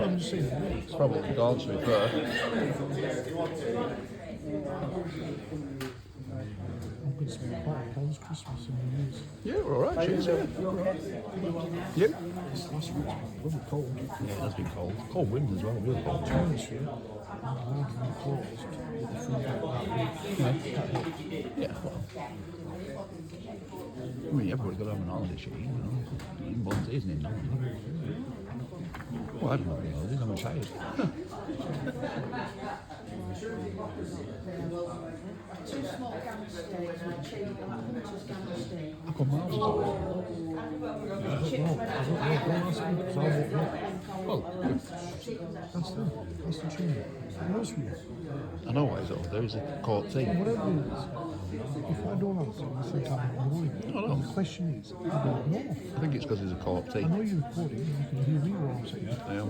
I'm just saying. It's probably gone, to be fair. I'm going to spend quite a Paul's Christmas and New Year's. Yeah, we're alright, cheers, yeah. Yeah. This last week's been bloody cold. Yeah, it has been cold. Cold wind as well, really cold. Chinese here, and closed. With the food like that. Yeah, well. I mean, everybody's got to have an holiday, shit, you know. But isn't it? No. Well, I don't know what holidays, I'm retired. Two small downstairs and a tree downstairs. How come Miles is away? Well, That's the tune. Knows me. I know what is over there. Is a court team. Whatever it is, if I don't answer, you think I'm ignoring you. No. The question is, I don't know. I think it's because there's a court I team. know you're recording, you can hear me what I'm saying. I am.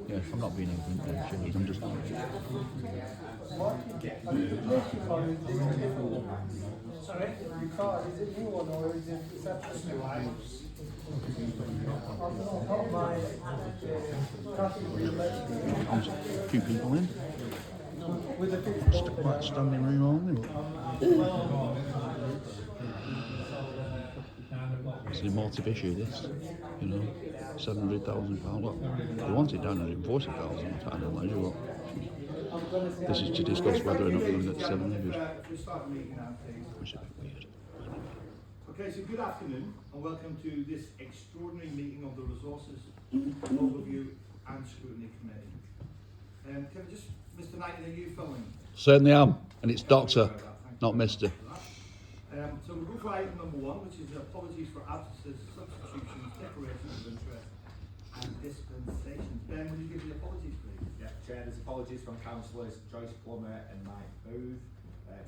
Yeah, I'm not being ignorant then, shit, I'm just. Sorry, your car, is it new one or is it separate? A few people in. Quite standing room only. It's an emotive issue, this. You know, £700,000. Well, they want it down at £140,000 kind of leisure. Well, this is to discuss whether or not we're going to get 700. Which is a bit weird. Okay, so good afternoon and welcome to this extraordinary meeting of the Resources Overview and Scrutiny Committee. Can I just, Mr. Knighton, are you filming? Certainly am, and it's Doctor, not Mister. So we'll go for item number 1, which is apologies for absences, substitutions, declarations of interest and dispensations. Ben, will you give the apologies, please? Yeah, Chair, there's apologies from Councillors Joyce Plummer and Mike Booth.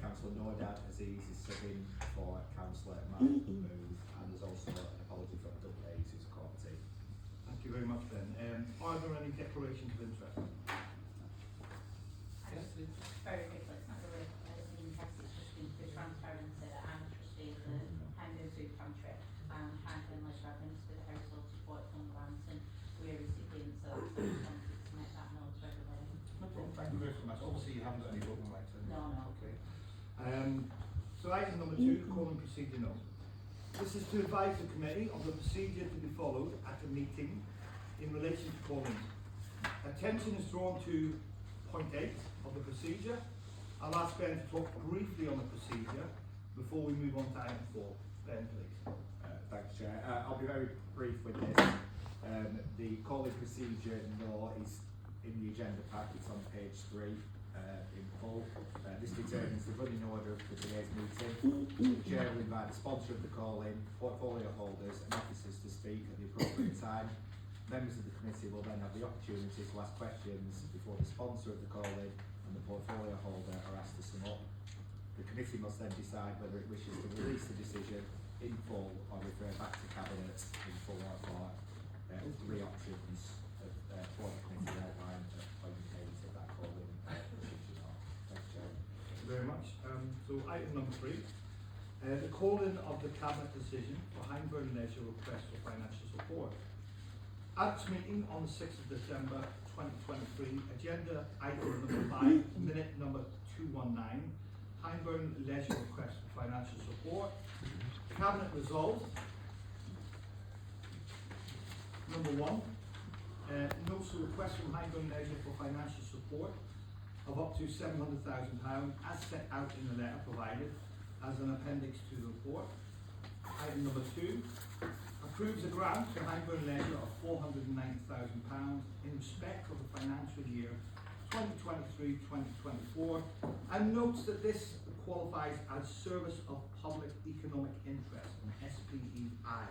Councillor Nordad Aziz is subbing for Councillor Mike Booth, and there's also an apology from Doug Hayes, who's a court team. Thank you very much, Ben. Are there any declarations of interest? Very quickly, it's not really interest, it's just been for transparency that I'm a trustee of the Hyndburn Food Pantry and Hyndburn Leisure administered the household support fund grants, and we're recipients, so I just wanted to make that known to everybody. No problem, thank you very much. Obviously you haven't got any voting rights. No. Okay. So item number 2, calling procedure note. This is to advise the committee of the procedure to be followed at a meeting in relation to calling. Attention is drawn to point 8 of the procedure. I'll ask Ben to talk briefly on the procedure before we move on to item 4. Ben, please. Thanks, Chair. I'll be very brief with this. The calling procedure law is in the agenda pack. It's on page 3 in full. This determines the running order for today's meeting. The Chair will invite the sponsor of the call-in, portfolio holders and officers to speak at the appropriate time. Members of the committee will then have the opportunity to ask questions before the sponsor of the call-in and the portfolio holder are asked to sum up. The committee must then decide whether it wishes to release the decision in full or refer back to Cabinet in full or part. 3 options for the committee outlined at point 8 of that call-in. Thanks, Chair. Thank you very much. So item number 3, the calling of the Cabinet decision for Hyndburn Leisure request for financial support. At this meeting on the 6th of December 2023, agenda item number 5, minute number 219, Hyndburn Leisure request for financial support. Cabinet resolved. Number 1, notes the request from Hyndburn Leisure for financial support of up to £700,000 as set out in the letter provided as an appendix to the report. Item number 2, approves a grant to Hyndburn Leisure of £490,000 in respect of the financial year 2023-2024 and notes that this qualifies as Service of Public Economic Interest, an SPEI,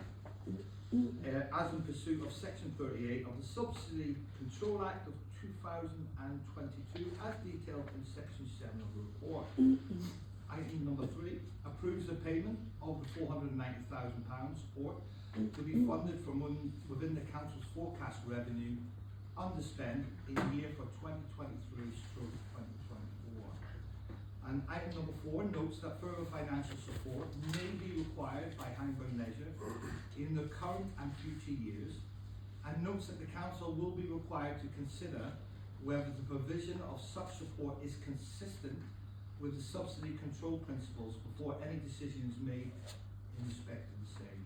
as in pursuit of Section 38 of the Subsidy Control Act of 2022 as detailed in Section 7 of the report. Item number 3, approves the payment of the £490,000 support to be funded from within the Council's forecast revenue underspend in the year for 2023/2024. And item number 4 notes that further financial support may be required by Hyndburn Leisure in the current and future years and notes that the council will be required to consider whether the provision of such support is consistent with the subsidy control principles before any decision is made in respect of the same.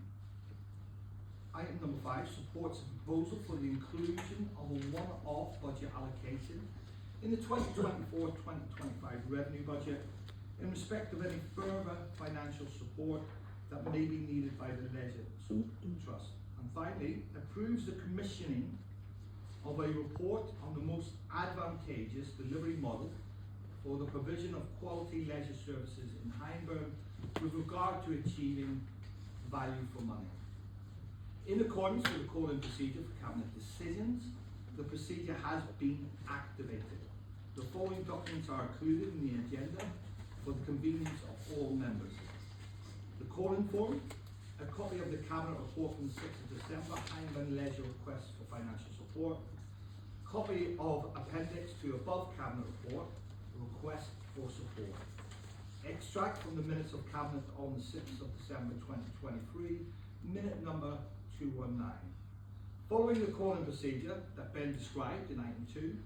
Item number 5 supports a proposal for the inclusion of a one-off budget allocation in the 2024-2025 revenue budget in respect of any further financial support that may be needed by the Leisure Trust. And finally, approves the commissioning of a report on the most advantageous delivery model for the provision of quality leisure services in Hyndburn with regard to achieving value for money. In accordance with the call-in procedure for Cabinet decisions, the procedure has been activated. The following documents are included in the agenda for the convenience of all members. The call-in form, a copy of the Cabinet report from the 6th of December, Hyndburn Leisure request for financial support, copy of appendix to above Cabinet report, request for support. Extract from the minutes of Cabinet on the 6th of December 2023, minute number 219. Following the call-in procedure that Ben described in item 2,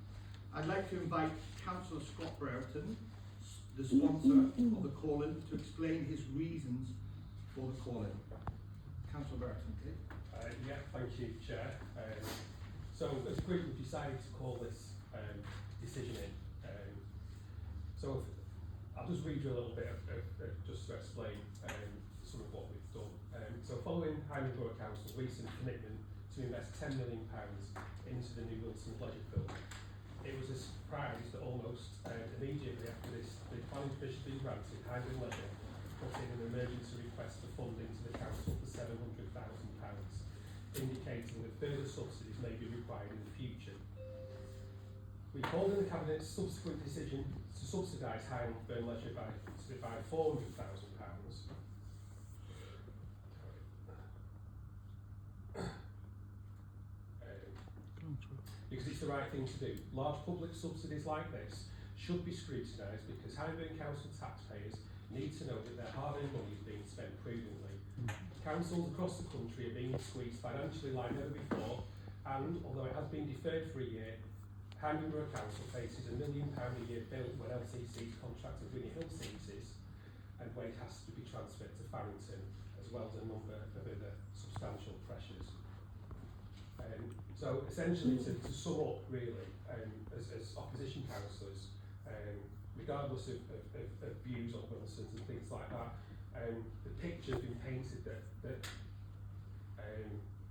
I'd like to invite Councillor Scott Brereton, the sponsor of the call-in, to explain his reasons for the call-in. Councillor Brereton, please. Yeah, thank you, Chair. So as a group we've decided to call this decision in. So I'll just read you a little bit of just to explain some of what we've done. So following Hyndburn Borough Council's recent commitment to invest £10 million into the new Wilson's Leisure Field, it was a surprise that almost immediately after the planning permission being granted, Hyndburn Leisure put in an emergency request for funding to the council for £700,000, indicating that further subsidies may be required in the future. We called in the Cabinet's subsequent decision to subsidise Hyndburn Leisure by £400,000. Because it's the right thing to do. Large public subsidies like this should be scrutinised because Hyndburn Council taxpayers need to know that their hard-earned money is being spent prudently. Councils across the country are being squeezed financially like never before, and although it has been deferred for a year, Hyndburn Borough Council faces £1 million a year bill when LTC's contract with Winnie Hill ceases, and when it has to be transferred to Farrington, as well as a number of other substantial pressures. So essentially, to sum up really, as opposition councillors, regardless of views on Wilson's and things like that, the picture has been painted that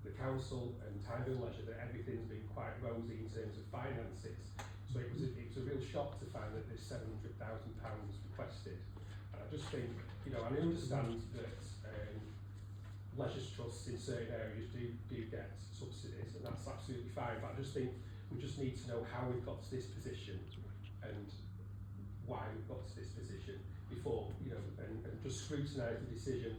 the council and Hyndburn Leisure, that everything's been quite rosy in terms of finances. So it was a real shock to find that there's £700,000 requested. And I just think, I understand that leisure trusts in certain areas do get subsidies, and that's absolutely fine, but I just think we just need to know how we've got to this position and why we've got to this position before, and just scrutinise the decision.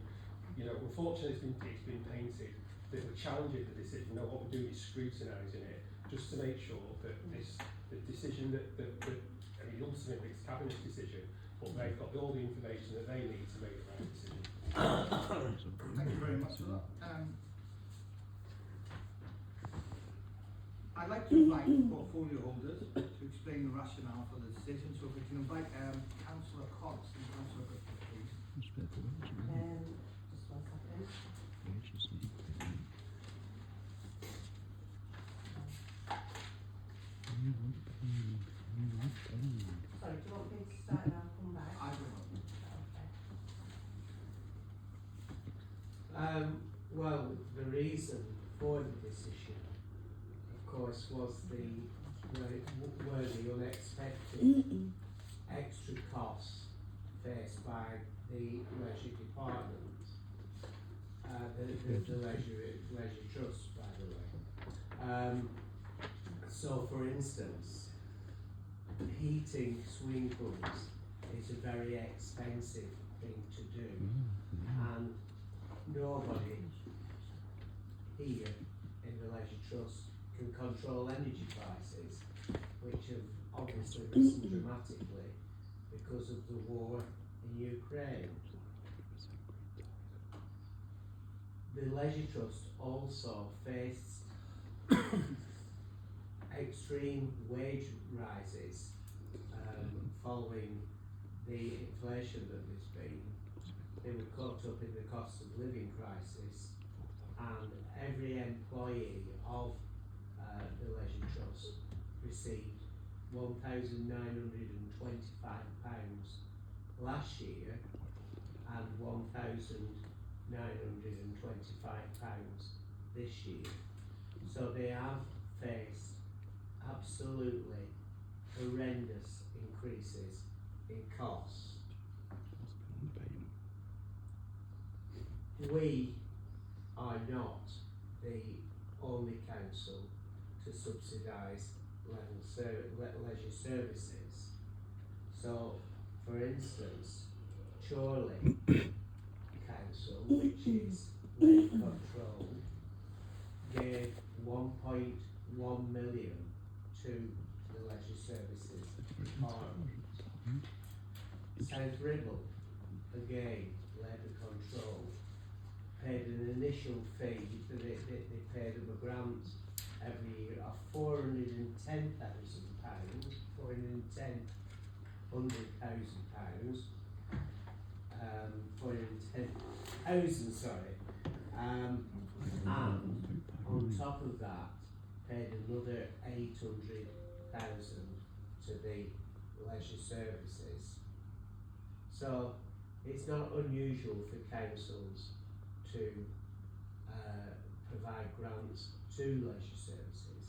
Unfortunately it's been painted that we're challenging the decision. No, what we're doing is scrutinising it just to make sure that the decision ultimately it's Cabinet's decision, but they've got all the information that they need to make the right decision. Thank you very much for that. I'd like to invite portfolio holders to explain the rationale for the decision. So if we can invite Councillor Cox and Councillor Griffith, please. Just one second. Sorry, do you want me to start and I'll come back? I don't know. Well, the reason for the decision, of course, was were the unexpected extra costs faced by the leisure department, the leisure trust, by the way. So, for instance, heating swimming pools is a very expensive thing to do, and nobody here in the Leisure Trust can control energy prices, which have obviously risen dramatically because of the war in Ukraine. The Leisure Trust also faced extreme wage rises following the inflation that there's been. They were caught up in the cost of living crisis, and every employee of the Leisure Trust received £1,925 last year and £1,925 this year. So they have faced absolutely horrendous increases in costs. We are not the only council to subsidise leisure services. So, for instance, Chorley Council, which is leisure controlled, gave 1.1 million to the leisure services department. South Ribble, again, Labour controlled, paid an initial fee that they pay them a grant every year of £410,000, and on top of that, paid another 800,000 to the leisure services. So it's not unusual for councils to provide grants to leisure services,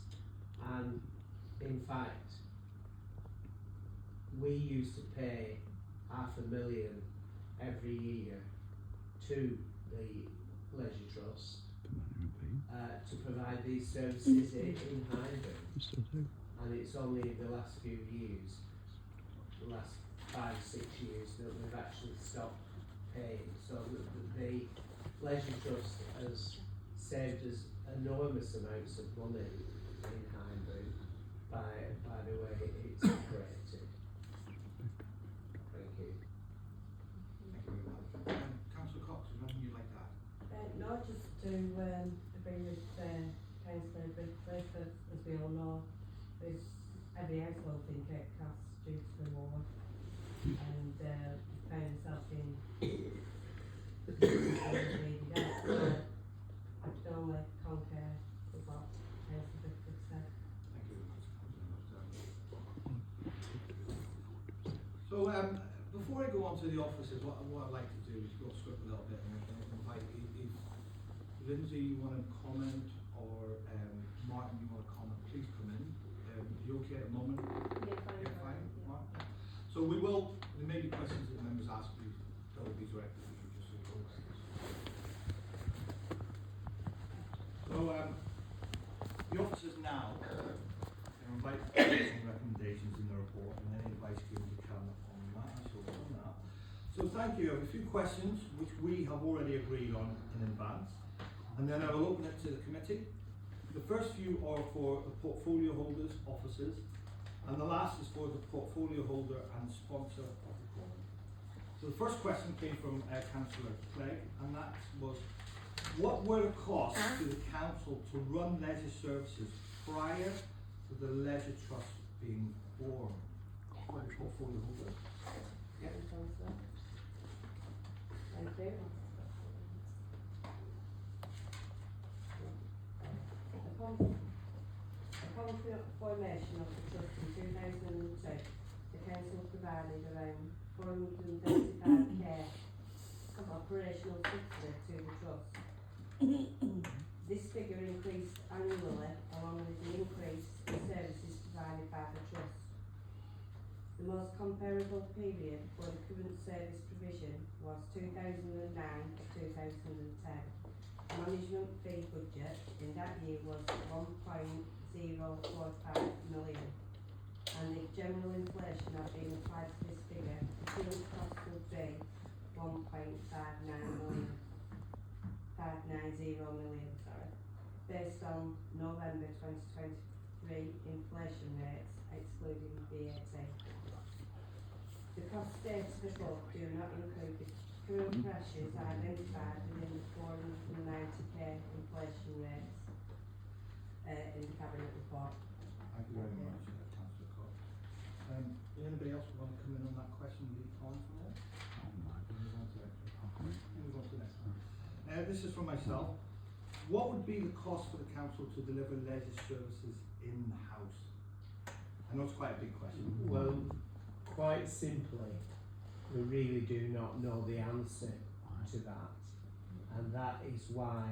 and in fact we used to pay £500,000 every year to the Leisure Trust to provide these services in Hyndburn, and it's only in the last few years, the last 5-6 years, that we've actually stopped paying. So the Leisure Trust has saved us enormous amounts of money in Hyndburn by the way it's operated. Thank you. Thank you very much. Councillor Cox, is there anything you'd like to add? No, just to agree with Councillor Brickcliffe, as we all know, there's every household in Cape costs due to the war, and found themselves in I could only concur with what Councillor Brickcliffe said. Thank you very much, Councillor. So, before I go on to the officers, what I'd like to do is go script a little bit and invite if Lindsay, you want to comment, or Martin, you want to comment, please come in. You okay at the moment? Yeah, fine. Yeah, fine. Martin? So there may be questions that the members ask you that will be directed to you, just so you know. So, the officers now invite some recommendations in the report, and any advice given to come on that. So thank you. I have a few questions which we have already agreed on in advance, and then I will open it to the committee. The first few are for the portfolio holders, officers, and the last is for the portfolio holder and sponsor of the forum. So the first question came from Councillor Clegg, and that was, what were the costs to the council to run leisure services prior to the Leisure Trust being formed? For the portfolio holder. Yeah. Thank you. Upon formation of the trust in 2002, the council provided around 435k of operational subsidy to the trust. This figure increased annually along with the increase in services provided by the trust. The most comparable period for the current service provision was 2009 to 2010. Management fee budget in that year was 1.045 million, and if general inflation had been applied to this figure, the current cost would be 1.590 million, based on November 2023 inflation rates excluding VAT. The costs stated above do not include the current pressures identified within the 490k inflation rates. in the cabinet report. Thank you very much, Councillor Cook. Anybody else want to come in on that question? Leave on from there? Move on to the next one. This is from myself. What would be the cost for the council to deliver leisure services in-house? I know it's quite a big question. Well, quite simply, we really do not know the answer to that, and that is why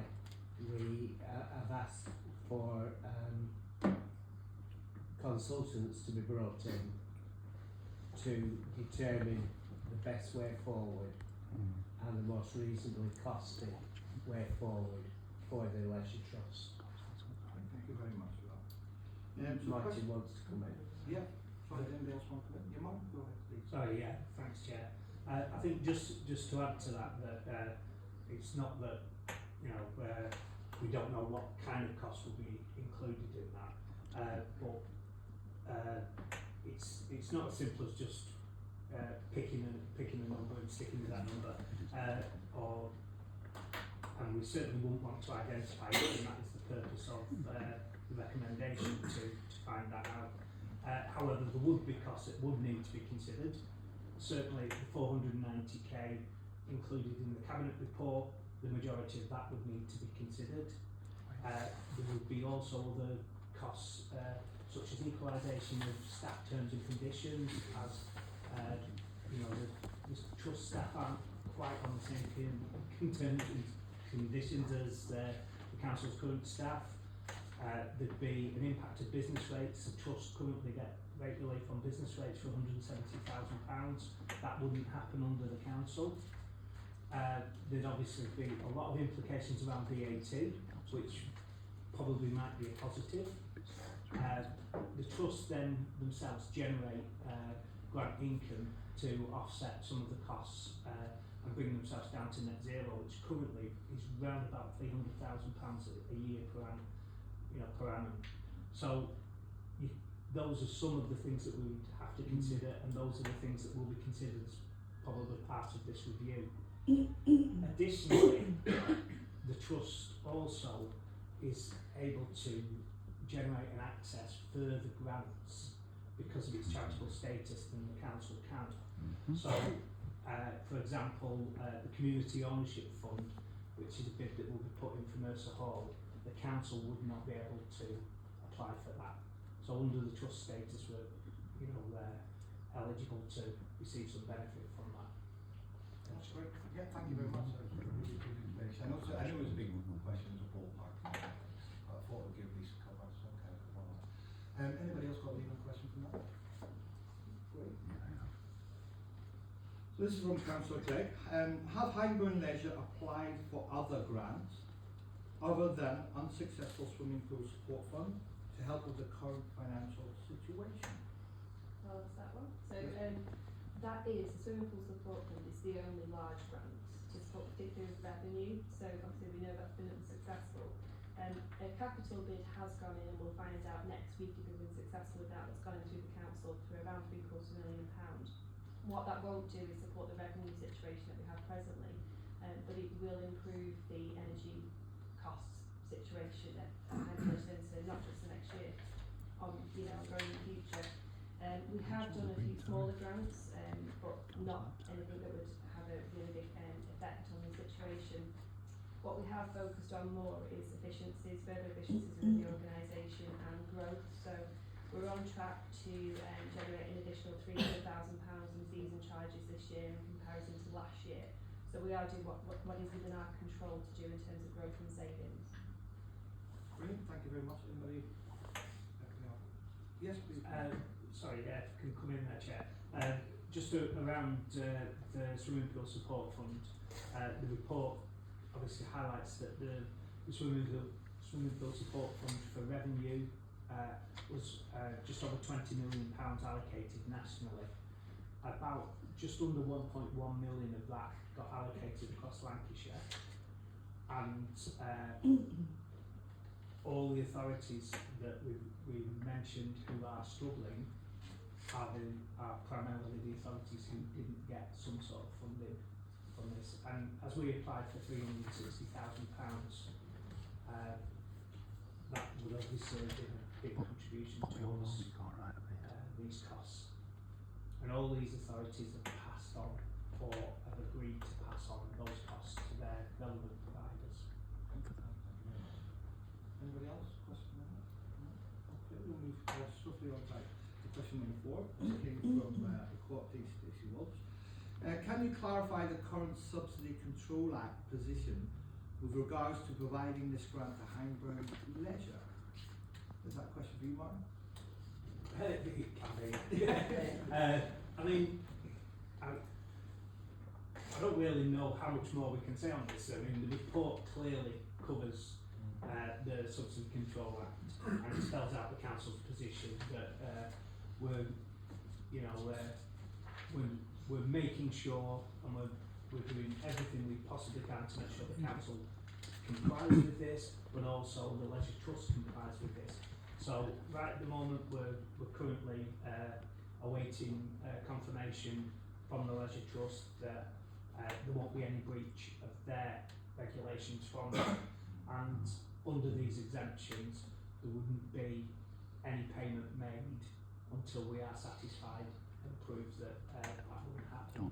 we have asked for consultants to be brought in to determine the best way forward and the most reasonably costly way forward for the Leisure Trust. Thank you very much for that. Martin wants to come in. Yeah, sorry, anybody else want to come in? Yeah, Martin, go ahead, please. Sorry, yeah, thanks, Chair. I think just to add to that, it's not that, you know, we don't know what kind of cost will be included in that, but it's not as simple as just picking a number and sticking with that number, and we certainly wouldn't want to identify it, and that is the purpose of the recommendation to find that out. However, there would be costs that would need to be considered. Certainly the 490k included in the cabinet report, the majority of that would need to be considered. There would be also other costs such as equalisation of staff terms and conditions, as you know, the trust staff aren't quite on the same terms and conditions as the council's current staff. There'd be an impact of business rates. The trust currently get rate relief on business rates for £170,000. That wouldn't happen under the council. There'd obviously be a lot of implications around VAT, which probably might be a positive. The trust then themselves generate grant income to offset some of the costs and bring themselves down to net zero, which currently is around about £300,000 a year per annum. So those are some of the things that we would have to consider, and those are the things that will be considered as probably part of this review. Additionally, the trust also is able to generate and access further grants because of its charitable status than the council can. So, for example, the Community Ownership Fund, which is a bid that will be put in for Mercer Hall, the council would not be able to apply for that. So under the trust status, we're eligible to receive some benefit from that. That's great. Yeah, thank you very much. That was a really good information. I know it was a big question, it was a ballpark, but I thought I'd give these cover some kind of cover. Anybody else got a legal question from that? Great. So this is from Councillor Clegg. Have Hyndburn Leisure applied for other grants other than unsuccessful swimming pool support fund to help with the current financial situation? I'll answer that one. So that is, the swimming pool support fund is the only large grant to support particular revenue, so obviously we know that's been unsuccessful. A capital bid has gone in, and we'll find out next week if we've been successful with that. That's gone in through the council for around £750,000. What that won't do is support the revenue situation that we have presently, but it will improve the energy costs situation that into not just the next year, going in the future. We have done a few smaller grants, but not anything that would have a really big effect on the situation. What we have focused on more is efficiencies, further efficiencies within the organisation and growth. So we're on track to generate an additional £300,000 in fees and charges this year in comparison to last year. So we are doing what is within our control to do in terms of growth and savings. Brilliant, thank you very much. Anybody? Yes, please. Sorry, if I can come in there, Chair. Just around the swimming pool support fund, the report obviously highlights that the swimming pool support fund for revenue was just over £20 million allocated nationally. About just under 1.1 million of that got allocated across Lancashire, and all the authorities that we've mentioned who are struggling are primarily the authorities who didn't get some sort of funding from this. And as we applied for £360,000, that would obviously be a big contribution towards these costs. And all these authorities have passed on or have agreed to pass on those costs to their relevant providers. Anybody else? Question on that? No? Okay, we'll move swiftly on to question number 4. This came from the court case Stacey Wolves. Can you clarify the current Subsidy Control Act position with regards to providing this grant to hyndburn leisure? Is that a question for you, Martin? It can be. I mean, I don't really know how much more we can say on this. I mean, the report clearly covers the Subsidy Control Act and it spells out the council's position that we're making sure and we're doing everything we possibly can to make sure the council complies with this, but also the Leisure Trust complies with this. So right at the moment we're currently awaiting confirmation from the Leisure Trust that there won't be any breach of their regulations from them, and under these exemptions there wouldn't be any payment made until we are satisfied and prove that that wouldn't happen.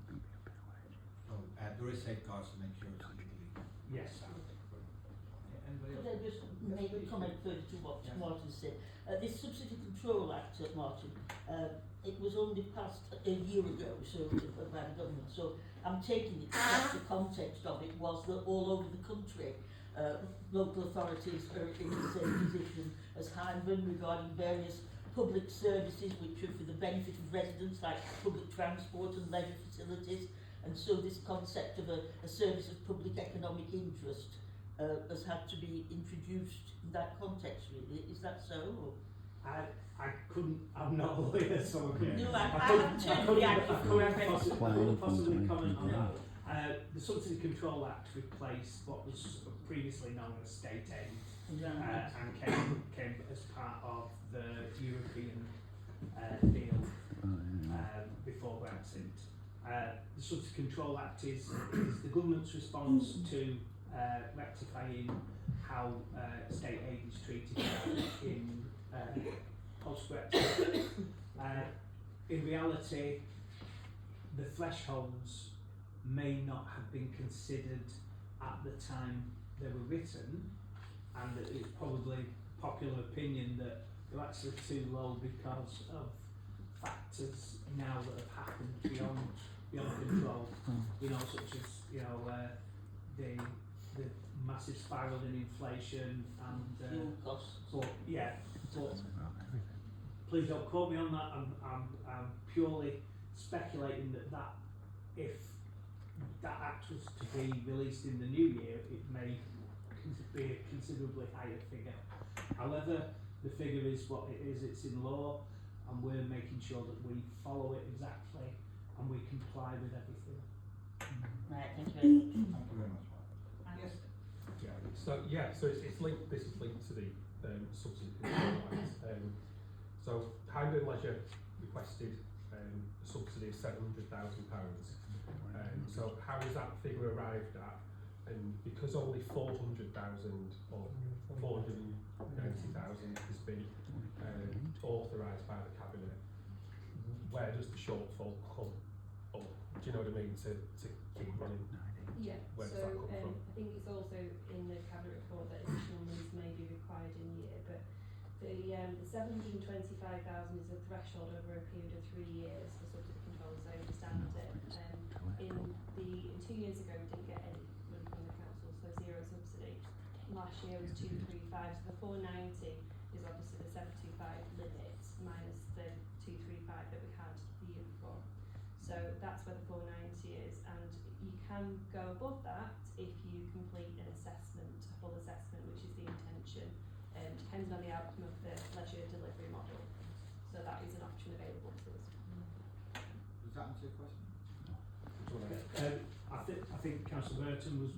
So there is safeguards to make sure it's legally. Yes. Anybody Could else? I just Yes, make a please. comment further to what Yes. Martin said? This Subsidy Control Act, Martin, it was only passed a year ago, so by the government. So I'm taking it that the context of it was that all over the country, local authorities are in the same position as Hyndburn regarding various public services which are for the benefit of residents, like public transport and leisure facilities. And so this concept of a service of public economic interest has had to be introduced in that context, really. Is that so? Or? I couldn't, I'm not a lawyer, so I couldn't, No, I haven't turned the act I before I couldn't read it. possibly comment on No. that. The Subsidy Control Act replaced what was previously known as state aid and came as part of the European deal before Brexit. The Subsidy Control Act is the government's response to rectifying how state aid is treated in post-Brexit. In reality, the thresholds may not have been considered at the time they were written, and it's probably popular opinion that they're actually too low because of factors now that have happened beyond control. You know, such as the massive spiral in inflation and Fuel costs. but please don't quote me on that. I'm purely speculating that if that act was to be released in the new year, it may be a considerably higher figure. However, the figure is what it is. It's in law, and we're making sure that we follow it exactly and we comply with everything. Right, thank you very much. Thank you very much, Martin. Yes. So it's linked. This is linked to the Subsidy Control Act. So Hyndburn Leisure requested a subsidy of £700,000. So how is that figure arrived at? And because only 400,000 or 490,000 has been authorised by the cabinet, where does the shortfall come? Or do you know what I mean? To keep running. Yeah, Where does so that come from? I think it's also in the cabinet report that additional monies may be required in year, but the 725,000 is a threshold over a period of 3 years for subsidy control, as I understand it. In 2 years ago we didn't get any money from the council, so zero subsidy. Last year was 235, so the 490 is obviously the 725 limit minus the 235 that we had the year before. So that's where the 490 is, and you can go above that if you complete an assessment, a full assessment, which is the intention, depending on the outcome of the leisure delivery model. So that is an option available to us. Does that answer your question? I think Councillor Burton was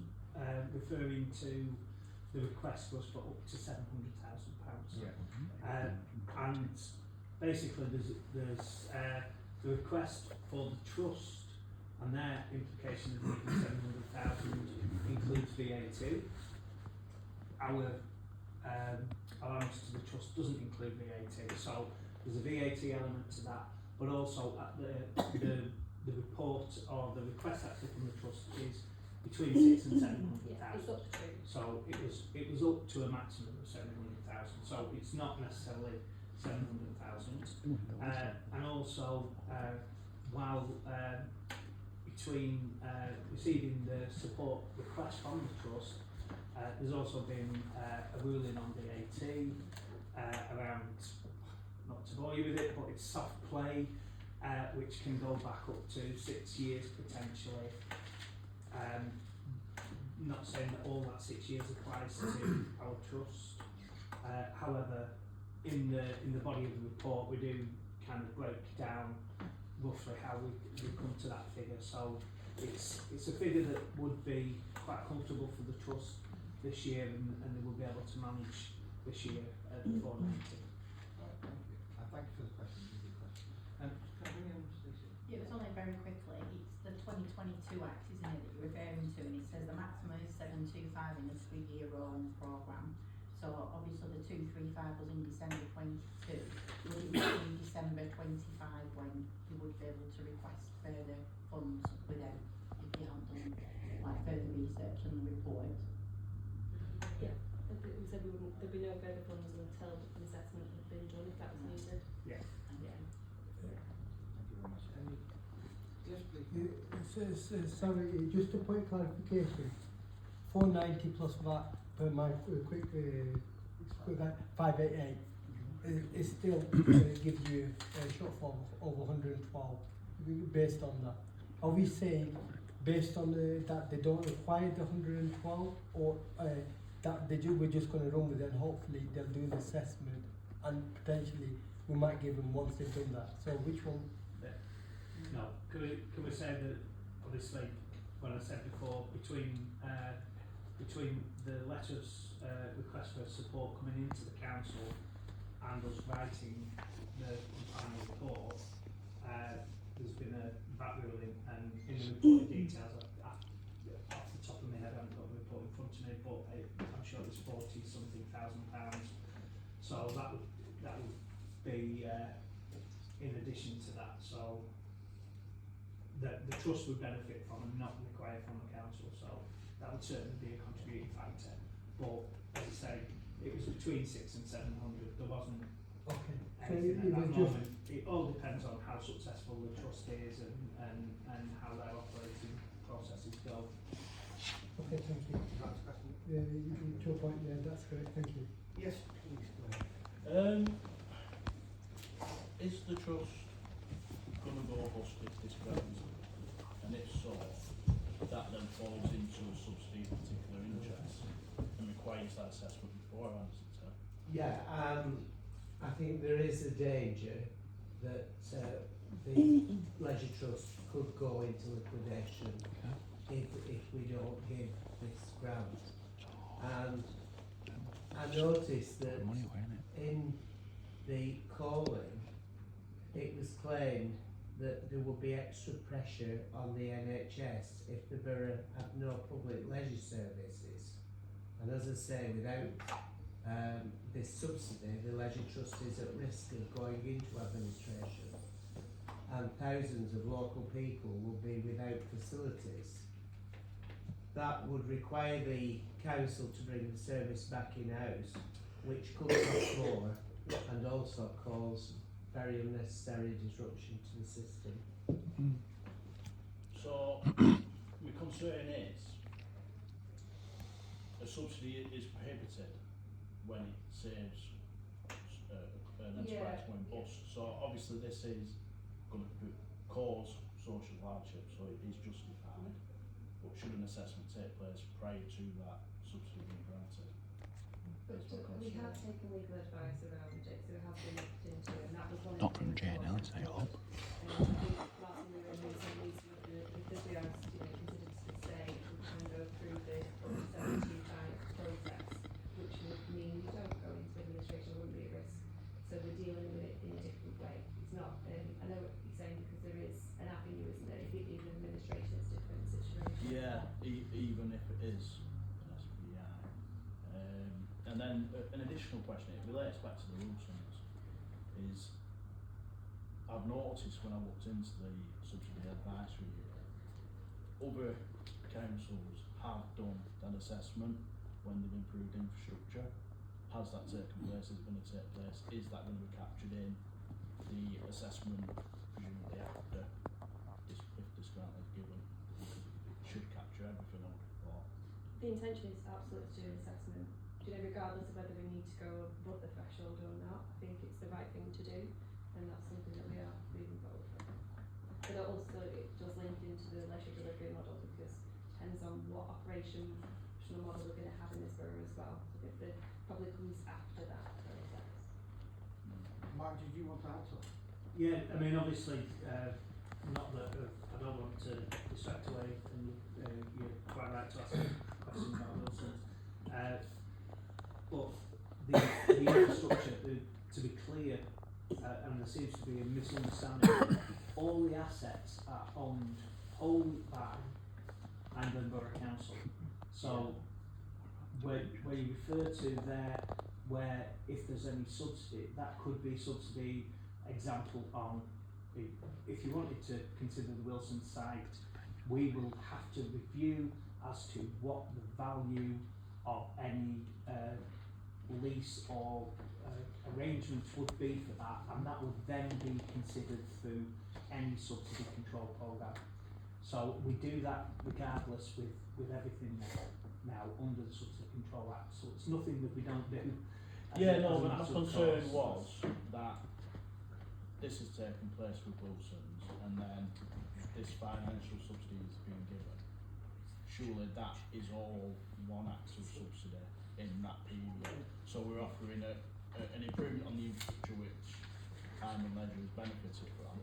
referring to the request was for up to £700,000. Yeah. And basically there's the request for the trust, and their implication of needing 700,000 includes VAT. Our allowance to the trust doesn't include VAT, so there's a VAT element to that, but also at the report or the request actually from the trust is between 6 and 700,000. It's up to. So it was up to a maximum of 700,000. So it's not necessarily 700,000. And also, while between receiving the support request from the trust, there's also been a ruling on VAT around, not to bore you with it, but it's soft play, which can go back up to 6 years potentially. Not saying that all that 6 years applies to our trust. However, in the body of the report, we do kind of break down roughly how we come to that figure. So it's a figure that would be quite comfortable for the trust this year, and they will be able to manage this year at 490. Thank you. Thank you for the question. Easy question. Can I bring in Stacey? Yeah, it was only very quickly. It's the 2022 Act, isn't it, that you're referring to, and it says the maximum is 725 in the 3-year rolling programme. So obviously the 235 was in December 22. Would it be in December 25 when you would be able to request further funds without, if you haven't done like further research on the report? Yeah. We said there'd be no further funds until an assessment had been done, if that was needed. Yeah. Yeah. Thank you very much. Yes, please. Sorry, just a point of clarification. 490 plus VAT per month, quick, 588. It still gives you a shortfall of over 112 based on that. Are we saying based on that they don't require the 112, or that we're just going to run with it and hopefully they'll do an assessment and potentially we might give them once they've done that? So which one? No, can we say that obviously what I said before, between the letters request for support coming into the council and us writing the final report, there's been a VAT ruling, and in the report details, off the top of my head I haven't got the report in front of me, but I'm sure it's 40 something thousand pounds. So that would be in addition to that. So the trust would benefit from and not require from the council, so that would certainly be a contributing factor. But as I say, it was between 600 and 700. There wasn't anything at that moment. It all depends on how successful the trust is and how their operating processes go. Okay, thank you. Yeah, to a point, yeah, that's great, thank you. Yes, please. Go ahead. Is the trust going to go bust if this grounds? And if so, that then falls into a subsidy of particular interest and requires that assessment beforehand, isn't it? Yeah, I think there is a danger that the leisure trust could go into liquidation if we don't give this grant. And I noticed that in the calling, it was claimed that there will be extra pressure on the NHS if the borough have no public leisure services. And as I say, without this subsidy, the leisure trust is at risk of going into administration, and thousands of local people will be without facilities. That would require the council to bring the service back in-house, which could cost more and also cause very unnecessary disruption to the system. So, my concern is a subsidy is prohibited when it saves an enterprise going bust. So obviously this is going to cause social hardship, so it is justified. But should an assessment take place prior to that subsidy being granted? But we have taken legal advice around it, so it has been looked into, and that was one Not of the from things that JNL, was- I hope. I think last time we were in meeting, because we are, considered to say we can go through the 725 process, which would mean we don't go into administration, wouldn't be a risk. So we're dealing with it in a different way. It's not, I know what you're saying, because there is an avenue, isn't there? If it is administration, it's a different situation. Yeah, even if it is an SPI. And then then an additional question, it relates back to the Wilsons, is I've noticed when I looked into the subsidy advisory year, other councils have done an assessment when they've improved infrastructure. Has that taken place? Is it going to take place? Is that going to be captured in the assessment, presumably after this, if this grant is given? Because it should capture everything, I would have thought. The intention is absolutely to do an assessment, you know, regardless of whether we need to go above the threshold or not. I think it's the right thing to do, and that's something that we are moving forward from. But also it does link into the leisure delivery model, because it depends on what operational model we're going to have in this borough as well. So I think that probably comes after that process. Mark, did you want to add something? Yeah, I mean, obviously, not that I don't want to distract away, and you're quite right to ask questions about Wilson's. But the infrastructure, to be clear, and there seems to be a misunderstanding, all the assets are owned wholly by Hyndburn Borough Council. So, where you refer to there, where if there's any subsidy, that could be subsidy, example on, if you wanted to consider the Wilson site, we will have to review as to what the value of any lease or arrangements would be for that, and that would then be considered through any subsidy control programme. So we do that regardless with everything now under the Subsidy Control Act, so it's nothing that we don't do. Yeah, no, but my concern was that this has taken place with Wilson's, and then this financial subsidy is being given. Surely that is all one act of subsidy in that period. So we're offering an improvement on the infrastructure which time and leisure has benefited from,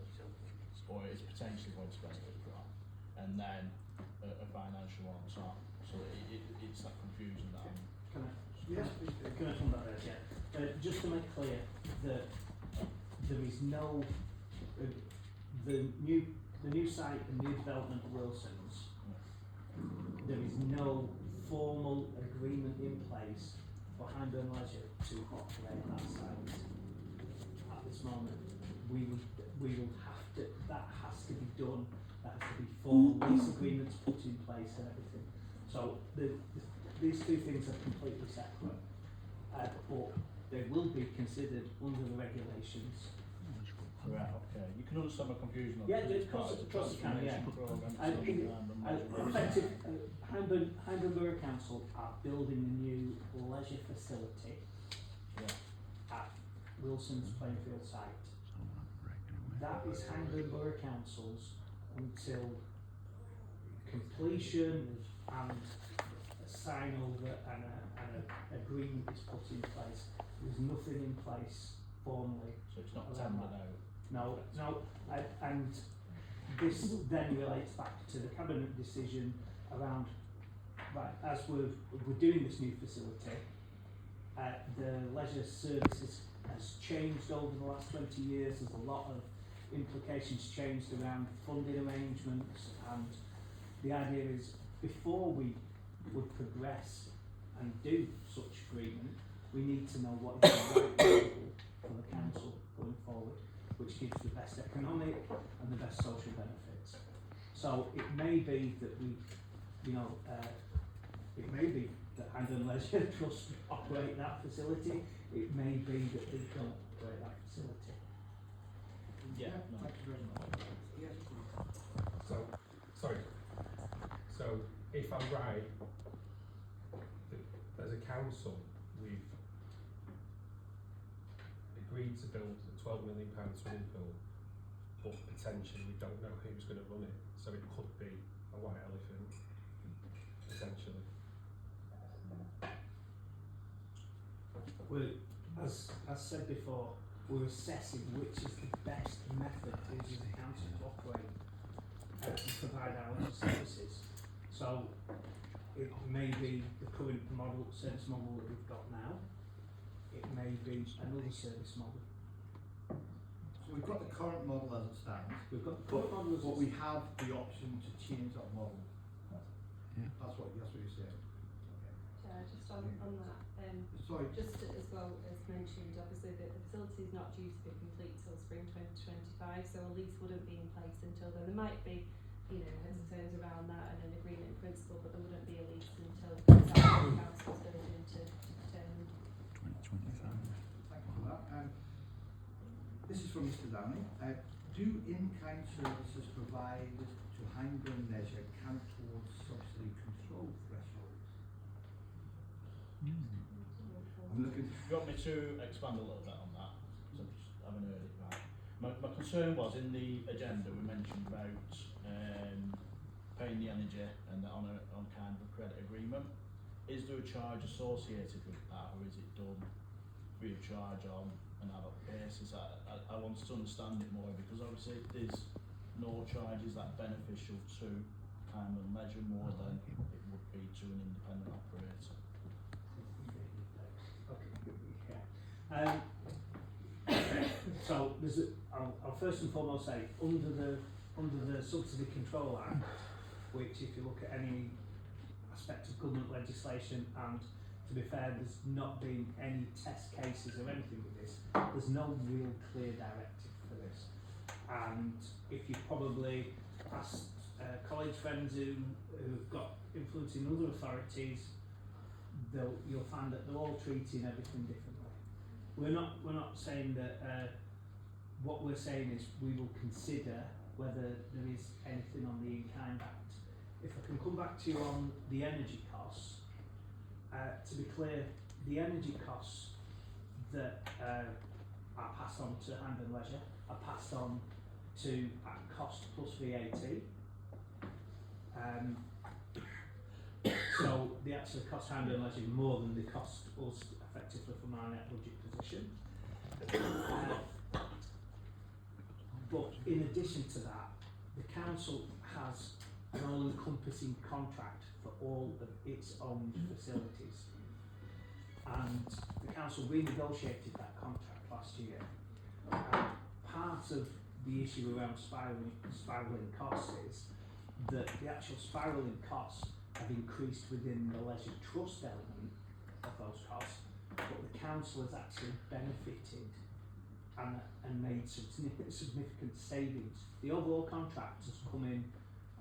or is potentially going to benefit from, and then a financial on top. So it's that confusion that I'm... Can I come back there? Yeah. Just to make clear that there is no the new site and new development of Wilson's. There is no formal agreement in place for Hyndburn Leisure to operate that site at this moment. We will have to. That has to be done. That has to be formal lease agreements put in place and everything. So these two things are completely separate, but they will be considered under the regulations. Right, okay. You can understand my confusion. Yeah, of course you can, yeah. Hyndburn Borough Council are building a new leisure facility at Wilson's Plainfield site. That is Hyndburn Borough Council's until completion and a sign over and an agreement is put in place. There's nothing in place formally. So it's not tendered out? No, and this then relates back to the cabinet decision around, right, as we're doing this new facility, the leisure services has changed over the last 20 years. There's a lot of implications changed around funding arrangements, and the idea is before we would progress and do such agreement, we need to know what is the right model for the council going forward, which gives the best economic and the best social benefits. So it may be that we, it may be that Hyndburn Leisure Trust operate that facility. It may be that they don't operate that facility. Yeah. No. Thank you very much. Yes, please. So if I'm right, as a council, we've agreed to build a £12 million swimming pool, but potentially we don't know who's going to run it. So it could be a white elephant, potentially. Well, as said before, we're assessing which is the best method for the council to operate to provide our services. So it may be the current service model that we've got now. It may be another service model. So we've got the current model as it stands. We've got the current model but we have the option to change that model. Yeah. That's what you're saying. Okay. Just on that, Sorry, just as well as mentioned, obviously the facility is not due to be complete till spring 2025, so a lease wouldn't be in place until then. There might be, you know, hesitations around that and an agreement in principle, but there wouldn't be a lease until the council's version to determine. 2025. thank you for that. This is from Mr. Downey. Do in-kind services provided to hyndburn leisure count towards subsidy control thresholds? I'm looking. Do you want me to expand a little bit on that? So I just haven't heard it right. My concern was in the agenda we mentioned about paying the energy and that on kind of a credit agreement. Is there a charge associated with that, or is it done free of charge on an ad hoc basis? I want to understand it more, because obviously if there's no charge, is that beneficial to time and leisure more than it would be to an independent operator? So I'll first and foremost say under the Subsidy Control Act, which if you look at any aspect of government legislation, and to be fair, there's not been any test cases or anything with this, there's no real clear directive for this. And if you probably asked college friends who've got influence in other authorities, you'll find that they're all treating everything differently. We're not saying that. What we're saying is we will consider whether there is anything on the In-Kind Act. If I can come back to you on the energy costs, to be clear, the energy costs that are passed on to Hyndburn Leisure are passed on to at cost plus VAT. So the actual cost Hyndburn Leisure more than the cost us effectively from our net budget position. But in addition to that, the council has an all-encompassing contract for all of its own facilities, and the council renegotiated that contract last year. Part of the issue around spiralling costs is that the actual spiralling costs have increased within the leisure trust element of those costs, but the council has actually benefited and made significant savings. The overall contract has come in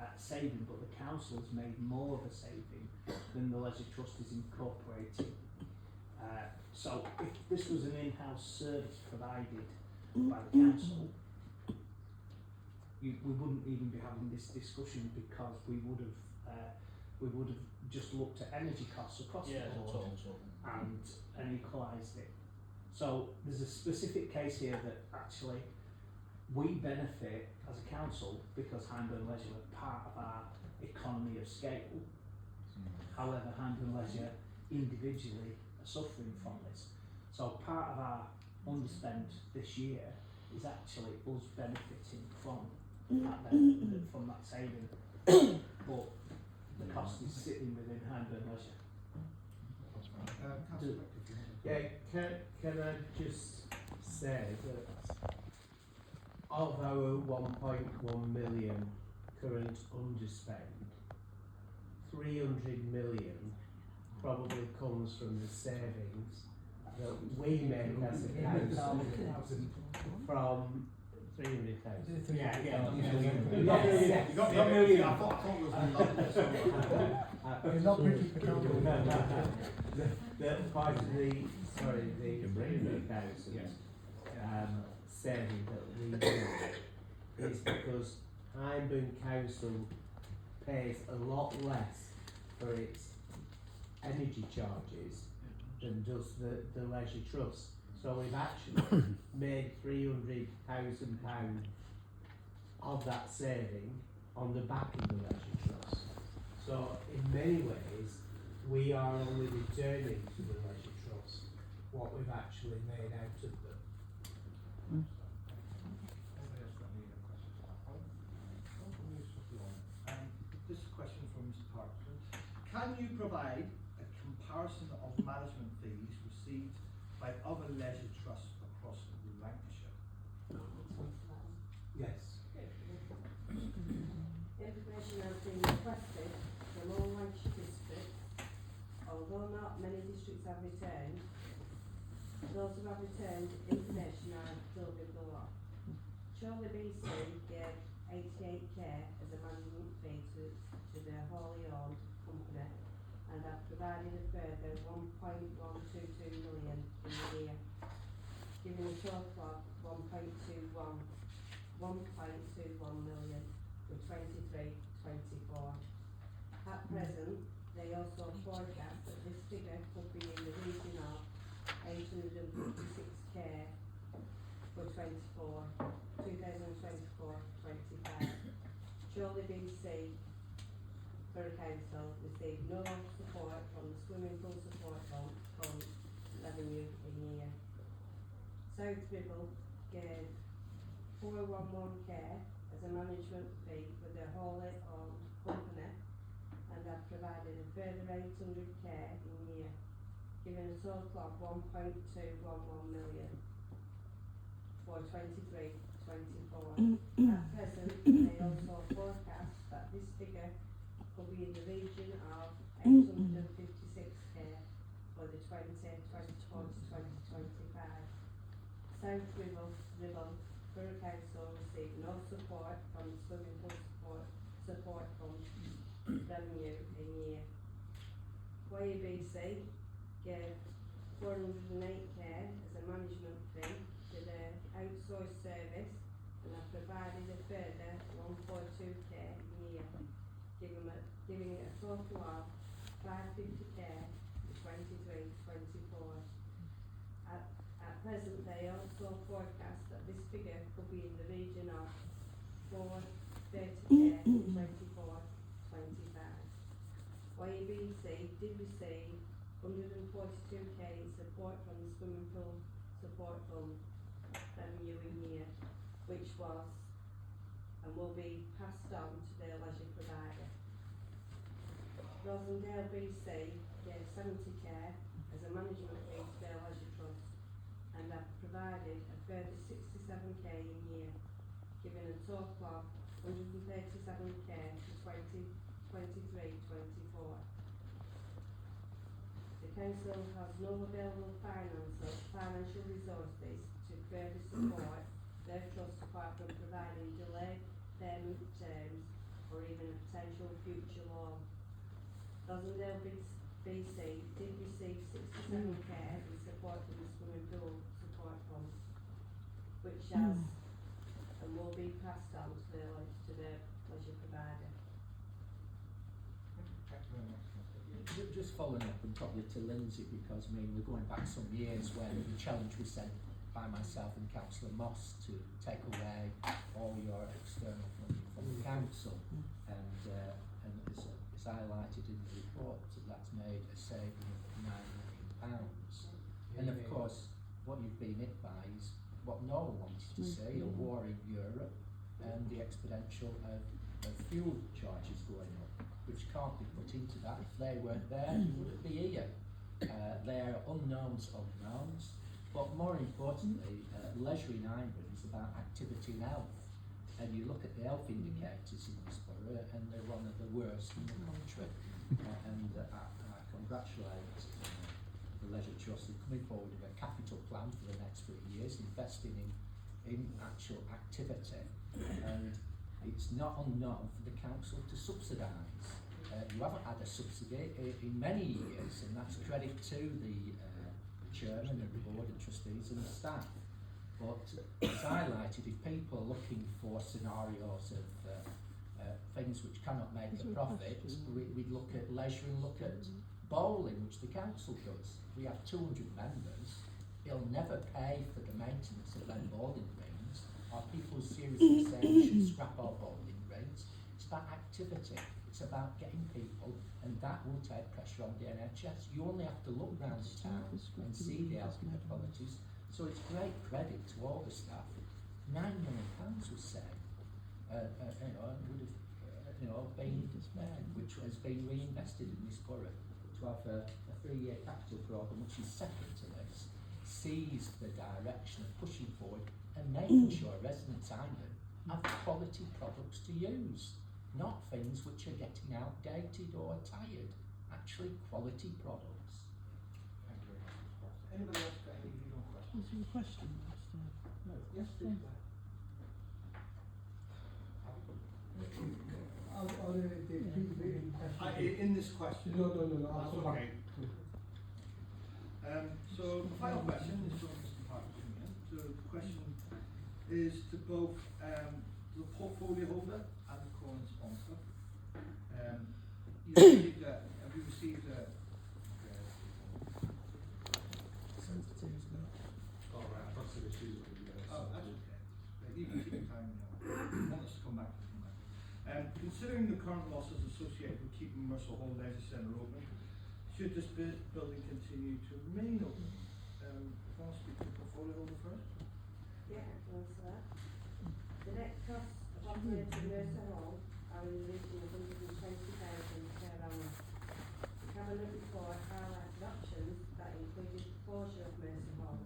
at saving, but the council has made more of a saving than the leisure trust is incorporating. So if this was an in-house service provided by the council, we wouldn't even be having this discussion, because we would have just looked at energy costs across the board and equalised it. So there's a specific case here that actually we benefit as a council because Hyndburn Leisure are part of our economy of scale. However, Hyndburn Leisure individually are suffering from this. So part of our underspend this year is actually us benefiting from that benefit, from that saving. But the cost is sitting within Hyndburn Leisure. Yeah, can I just say that of our 1.1 million current underspend, 300 million probably comes from the savings that we make as a council from 300,000. Yeah. You got the million. I thought it was You're not pretty peculiar. The part of the 300,000 saving that we do is because Hyndburn Council pays a lot less for its energy charges than does the Leisure Trust. So we've actually made £300,000 of that saving on the back of the Leisure Trust. So in many ways, we are only returning to the Leisure Trust what we've actually made out of them. This question from Mr. Parkinson. Can you provide a comparison of management fees received by other leisure trusts across Lancashire? Yes. Information has been requested from all Lancashire districts, although budgets have returned, those who have returned information are delivered below. Chorley BC gave 88k as a management fee to their wholly owned company and have provided a further 1.122 million in the year, giving a total of 1.21 million for 23-24. At present, they also forecast that this figure could be in the region of 856k for 2024-25. Chorley BC Borough Council received no support from the swimming pool support fund revenue in year. South Ribble gave 411k as a management fee for their wholly owned company and have provided a further 800k in year, giving a total of 1.211 million for 23-24. At present, they also forecast that this figure could be in the region of 856k for the 2024-2025. South Ribble Borough Council received no support from the swimming pool support fund revenue in year. YABC gave 408k as a management fee to their outsourced service and have provided a further 142k in year, giving it a total of 550k for 23-24. At present, they also forecast that this figure could be in the region of 430k for 24-25. YABC did receive 142k in support from the swimming pool support fund revenue in year, which was and will be passed on to their leisure provider. Rosendale BC gave 70k as a management fee to their leisure trust and have provided a further 67k in year, giving a total of 137k for 2023-24. The council has no available financial resources to further support their trust apart from providing delayed payment terms or even a potential future loan. Rosendale BC did receive 67k in support from the swimming pool support fund, which has and will be passed on to their leisure provider. Just following up and probably to Lindsay, because I mean we're going back some years when the challenge was sent by myself and Councillor Moss to take away all your external funding from the council, and as highlighted in the report, that's made a saving of £9 million. And of course, what you've been hit by is what no one wanted to see: a war in Europe and the exponential of fuel charges going up, which can't be put into that. If they weren't there, you wouldn't be here. They're unknowns, but more importantly, leisure in Hyndburn is about activity and health. And you look at the health indicators in this borough, and they're one of the worst in the country. And I congratulate the Leisure Trust in coming forward with a capital plan for the next 3 years, investing in actual activity. And it's not unknown for the council to subsidise. You haven't had a subsidy in many years, and that's credit to the chairman and the board and trustees and the staff. But as highlighted, if people are looking for scenarios of things which cannot make a profit, we'd look at leisure and look at bowling, which the council does. We have 200 members. It'll never pay for the maintenance of them bowling greens. Are people seriously saying we should scrap our bowling greens? It's about activity. It's about getting people, and that will take pressure on the NHS. You only have to look round the town and see the health inequalities. So it's great credit to all the staff. £9 million was saved, and would have been which has been reinvested in this borough to have a 3-year capital programme, which is separate to this, sees the direction of pushing forward and making sure residents Hyndburn have quality products to use, not things which are getting outdated or tired. Actually, quality products. Anybody else got any questions? Is there a question? Yes, please. Are the pre-debating questions? In this question. No, I'll That's come back. okay. So the final question is from Mr. Parkinson. So the question is to both the portfolio holder and the current sponsor. Have you received a All right, I've got some issues with oh, that's okay. You can keep your time now. Want us to come back, we'll come back. Considering the current losses associated with keeping Mercer Hall Leisure Centre open, should this building continue to remain open? Can I speak to the portfolio holder first? Yeah, I can answer that. The net cost of operating Mercer Hall are in the region of 120,000 per annum. The Cabinet report highlighted options that included the closure of Mercer Hall.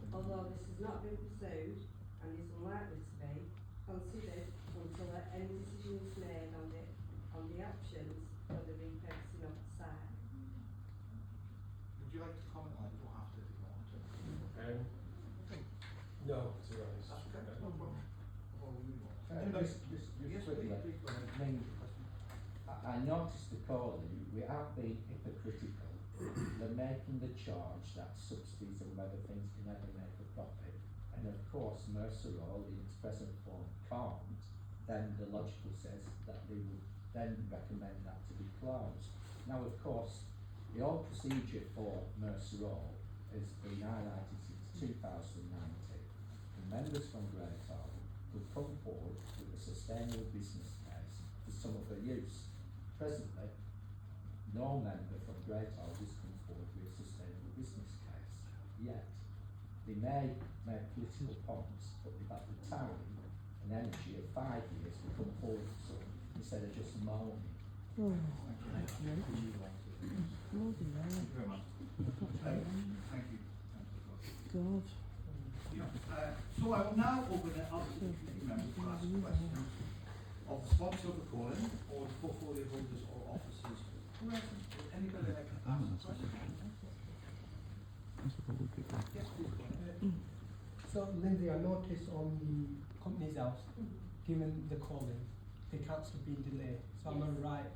Although this has not been pursued and is unlikely to be considered until any decision is made on the options for the repurposing of the site. Would you like to comment on it? You don't have to if you want to. No, to be honest. That's okay, no problem. Or we move on. Just Yes, quickly. please, go ahead. I mean, I noticed the calling, we are being hypocritical. They're making the charge that subsidies and whether things can ever make a profit. And of course, Mercer Hall in its present form can't. Then the logical says that they would then recommend that to be closed. Now, of course, the old procedure for Mercer Hall has been highlighted since 2019. The members from Great Hall will come forward with a sustainable business case for some of their use. Presently, no member from Great Hall has come forward with a sustainable business case yet. They may make political points, but they've had the time and energy of 5 years to come forward with some instead of just moaning. Thank you very much. Thank you. God. So I will now open it up to the committee members to ask questions of the sponsor of the calling or the portfolio holders or officers present. Would anybody like to ask a question? Yes, please go ahead. So, Lindsay, I noticed on the company's house, given the calling, the accounts have been delayed. So am I right?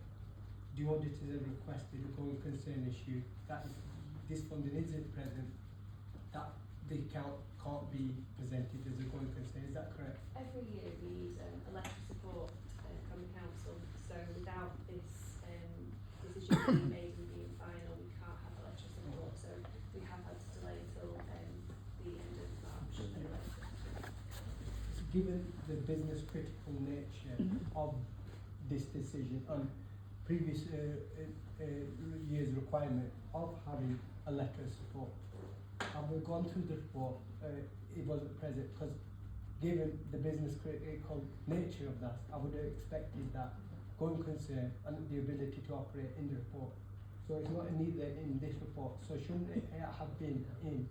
The auditors have requested a going concern issue that if this funding isn't present, that the account can't be presented as a going concern. Is that correct? Every year we use a letter of support from the council, so without this decision being made and being final, we can't have a letter of support, so we have had to delay till the end of March. Given the business critical nature of this decision and previous year's requirement of having a letter of support, have we gone through the report? It wasn't present because given the business critical nature of that, I would have expected that going concern and the ability to operate in the report. So it's not neither in this report. So shouldn't it have been in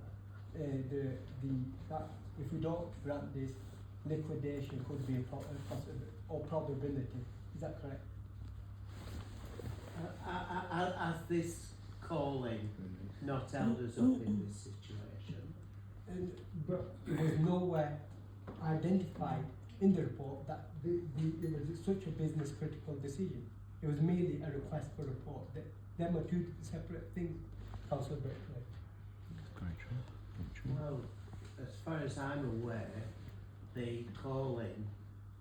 that if we don't grant this, liquidation could be a possibility or probability? Is that correct? As this calling not held us up in this situation? But it was nowhere identified in the report that it was such a business critical decision. It was merely a request for a report. Them are two separate things, Councillor Berkeley. Well, as far as I'm aware, the calling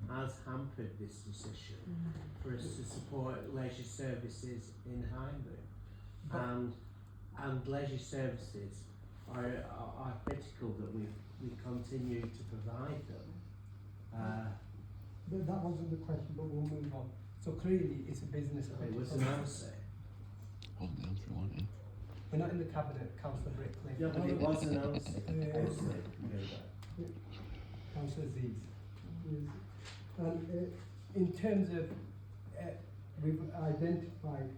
has hampered this decision for us to support leisure services in Hyndburn. And leisure services are critical that we continue to provide them. But that wasn't the question, but we'll move on. So clearly it's a business It was critical. an answer. Wasn't the answer, wasn't it? We're not in the cabinet, Councillor Brickley. Yeah, but it was an answer. Councillor Zees. And in terms of, we've identified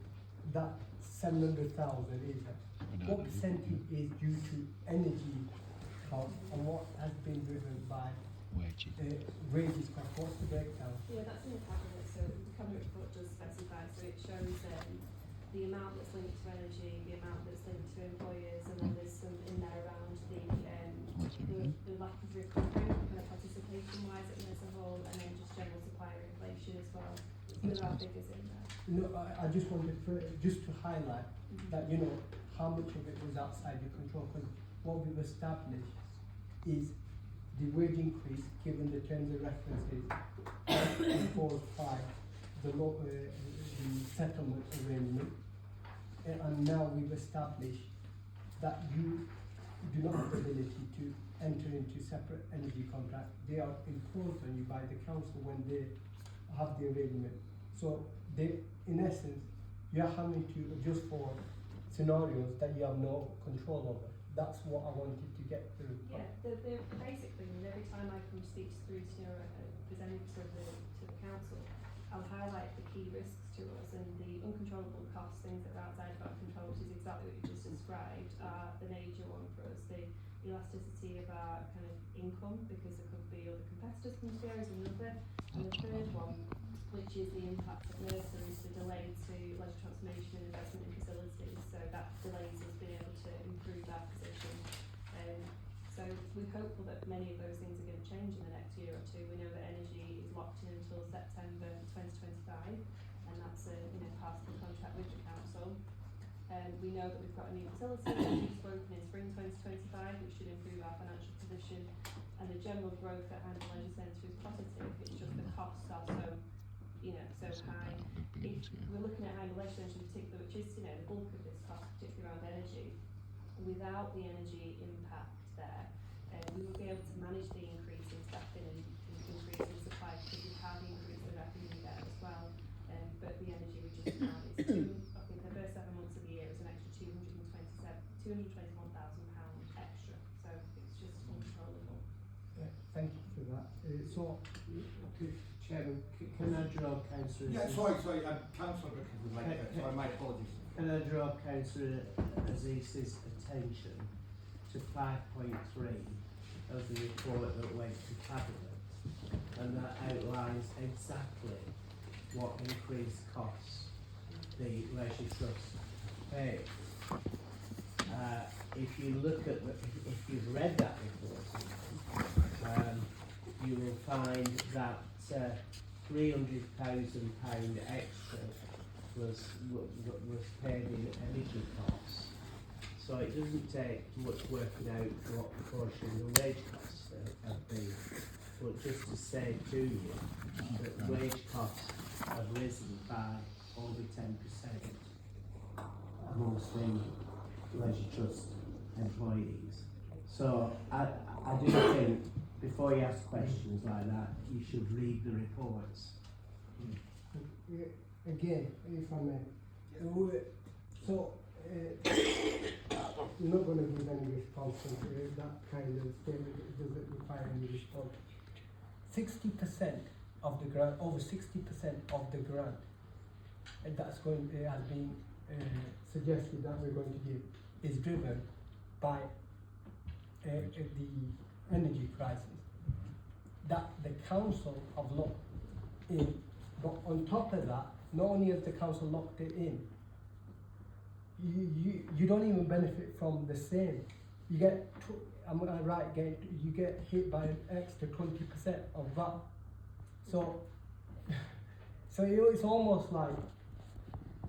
that 700,000 is what percentage is due to energy cost and what has been driven by Wages. wages cost? What's the breakdown? Yeah, that's in the cabinet, so the cabinet report does specify, so it shows the amount that's linked to energy, the amount that's linked to employers, and then there's some in there around the lack of recovery, kind of participation-wise as a whole, and then just general supplier inflation as well. So there are figures in there. No, I just wanted just to highlight that, you know, how much of it was outside your control, because what we've established is the wage increase, given the terms of references, imposed by the settlement arrangement, and now we've established that you do not have the ability to enter into separate energy contracts. They are imposed on you by the council when they have the arrangement. So they, in essence, you're having to adjust for scenarios that you have no control over. That's what I wanted to get through. Yeah, they're basically, every time I come speak to Scrutiny or present to the council, I'll highlight the key risks to us, and the uncontrollable costs, things that are outside of our control, which is exactly what you just described, are the major one for us. The elasticity of our kind of income, because there could be other competitors coming through, is another. And the third one, which is the impact of nurseries, the delay to leisure transformation and investment in facilities, so that delays us being able to improve our position. So we're hopeful that many of those things are going to change in the next year or two. We know that energy is locked in until September 2025, and that's part of the contract with the council. We know that we've got a new facility which is spoken in spring 2025, which should improve our financial position, and the general growth at Hyndburn Leisure Centre is positive. It's just the costs are so high. If we're looking at Hyndburn Leisure Centre in particular, which is the bulk of this cost, particularly around energy, without the energy impact there, we will be able to manage the increase in staffing and increase in supply, because we have increased the revenue there as well. But the energy we just can't. It's I think the first 7 months of the year is an extra £221,000 extra. So it's just uncontrollable. Thank you for that. Chairman, can I draw Councillor? Yeah, sorry, Councillor Rickard would like to, sorry, my apologies. Can I draw Councillor Aziz's attention to 5.3 of the report that went to Cabinet, and that outlines exactly what increased costs the Leisure Trust pay. If you look at if you've read that report, you will find that £300,000 extra was paid in energy costs. So it doesn't take much working out what proportion the wage costs have been. But just to say to you that wage costs have risen by over 10% amongst the Leisure Trust employees. So I do think, before you ask questions like that, you should read the reports. Again, if I may, so you're not going to give any response to that kind of statement. It doesn't require any response. 60% of the grant, over 60% of the grant that's going has been suggested that we're going to give is driven by the energy crisis that the council have locked in. But on top of that, not only has the council locked it in, you don't even benefit from the same. You get, you get hit by an extra 20% of that. So it's almost like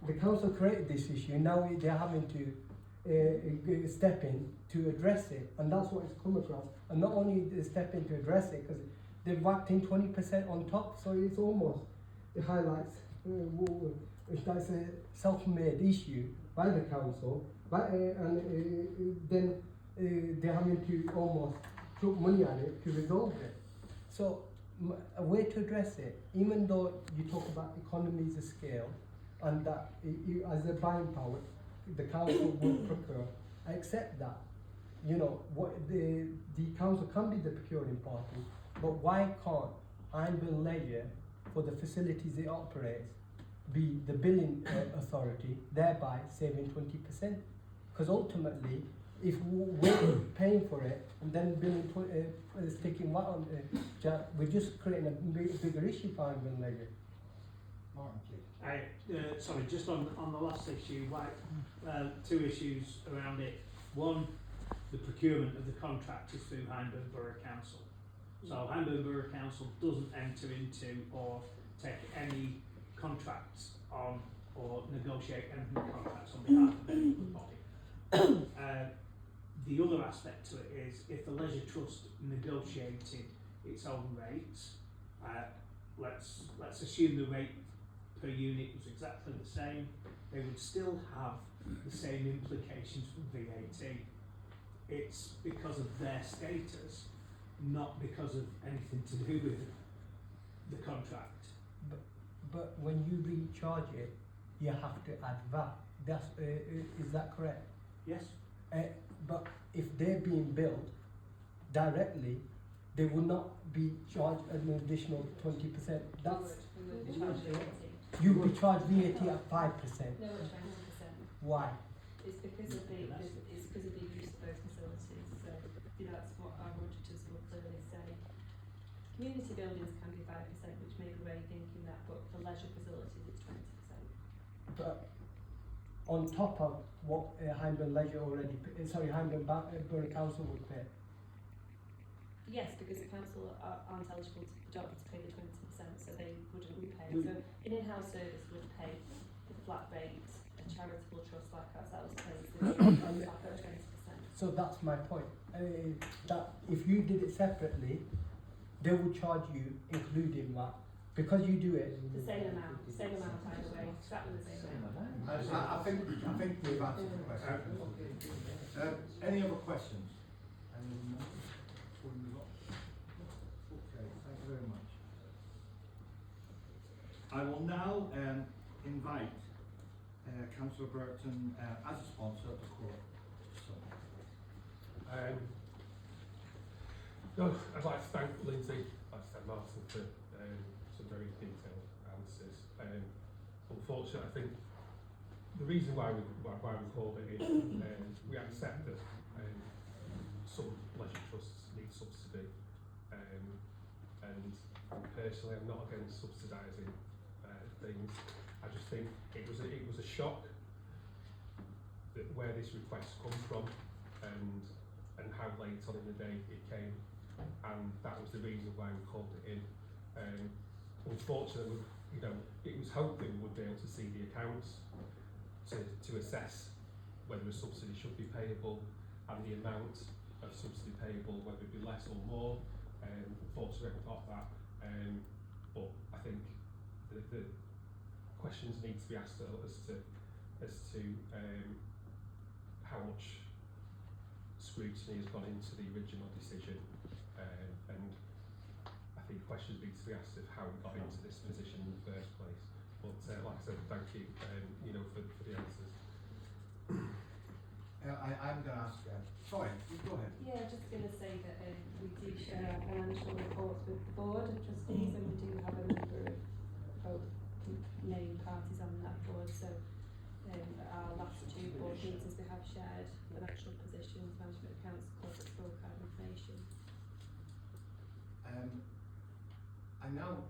the council created this issue, now they're having to step in to address it, and that's what it's come across. And not only they step in to address it, because they've whacked in 20% on top, so it's almost, it highlights that's a self-made issue by the council, and then they're having to almost throw money at it to resolve it. So a way to address it, even though you talk about economies of scale, and that as a buying power, the council will procure, I accept that. What the council can be the procuring party, but why can't Hyndburn Leisure, for the facilities it operates, be the billing authority, thereby saving 20%? Because ultimately, if we're paying for it and then billing sticking what on we're just creating a bigger issue for Hyndburn Leisure. Martin, please. Sorry, just on the last issue, two issues around it. One, the procurement of the contract is through Hyndburn Borough Council. So Hyndburn Borough Council doesn't enter into or take any contracts on or negotiate any contracts on behalf of any other body. The other aspect to it is if the Leisure Trust negotiated its own rates, let's assume the rate per unit was exactly the same, they would still have the same implications for VAT. It's because of their status, not because of anything to do with the contract. But when you recharge it, you have to add VAT. That's is that correct? Yes. But if they're being billed directly, they will not be charged an additional 20%. That's you will be charged VAT at 5%. No, 20%. Why? It's because of the use of those facilities. So that's what our auditors will clearly say. Community buildings can be 5%, which may be where you're thinking that, but for leisure facilities it's 20%. But on top of what Hyndburn Leisure already, Hyndburn Borough Council would pay. Yes, because the council aren't eligible to pay the 20%, so they wouldn't pay. So an in-house service would pay the flat rate. A charitable trust like ourselves pays the 20%. So that's my point. That if you did it separately, they would charge you including that. Because you do it. The same amount either way, exactly the same amount. I think we've answered the question. Any other questions? Okay, thank you very much. I will now invite Councillor Burton as a sponsor of the court. No, I'd like to thank Lindsay, I'd like to thank Martin for some very detailed answers. Unfortunately, I think the reason why we called it in, we accept that some leisure trusts need subsidy, and personally I'm not against subsidising things. I just think it was a shock that where this request comes from and how late on in the day it came, and that was the reason why we called it in. Unfortunately, it was hoped that we would be able to see the accounts to assess whether a subsidy should be payable and the amount of subsidy payable, whether it be less or more. Unfortunately, we haven't got that. But I think the questions need to be asked as to how much scrutiny has gone into the original decision, and I think questions need to be asked of how we got into this position in the first place. But like I said, thank you, for the answers. I'm going to ask. Sorry, go ahead. Yeah, just going to say that we do share our financial reports with the board of trustees, and we do have a number of both named parties on that board. So our last two board meetings we have shared financial positions, management accounts, corporate scorecard information. I now.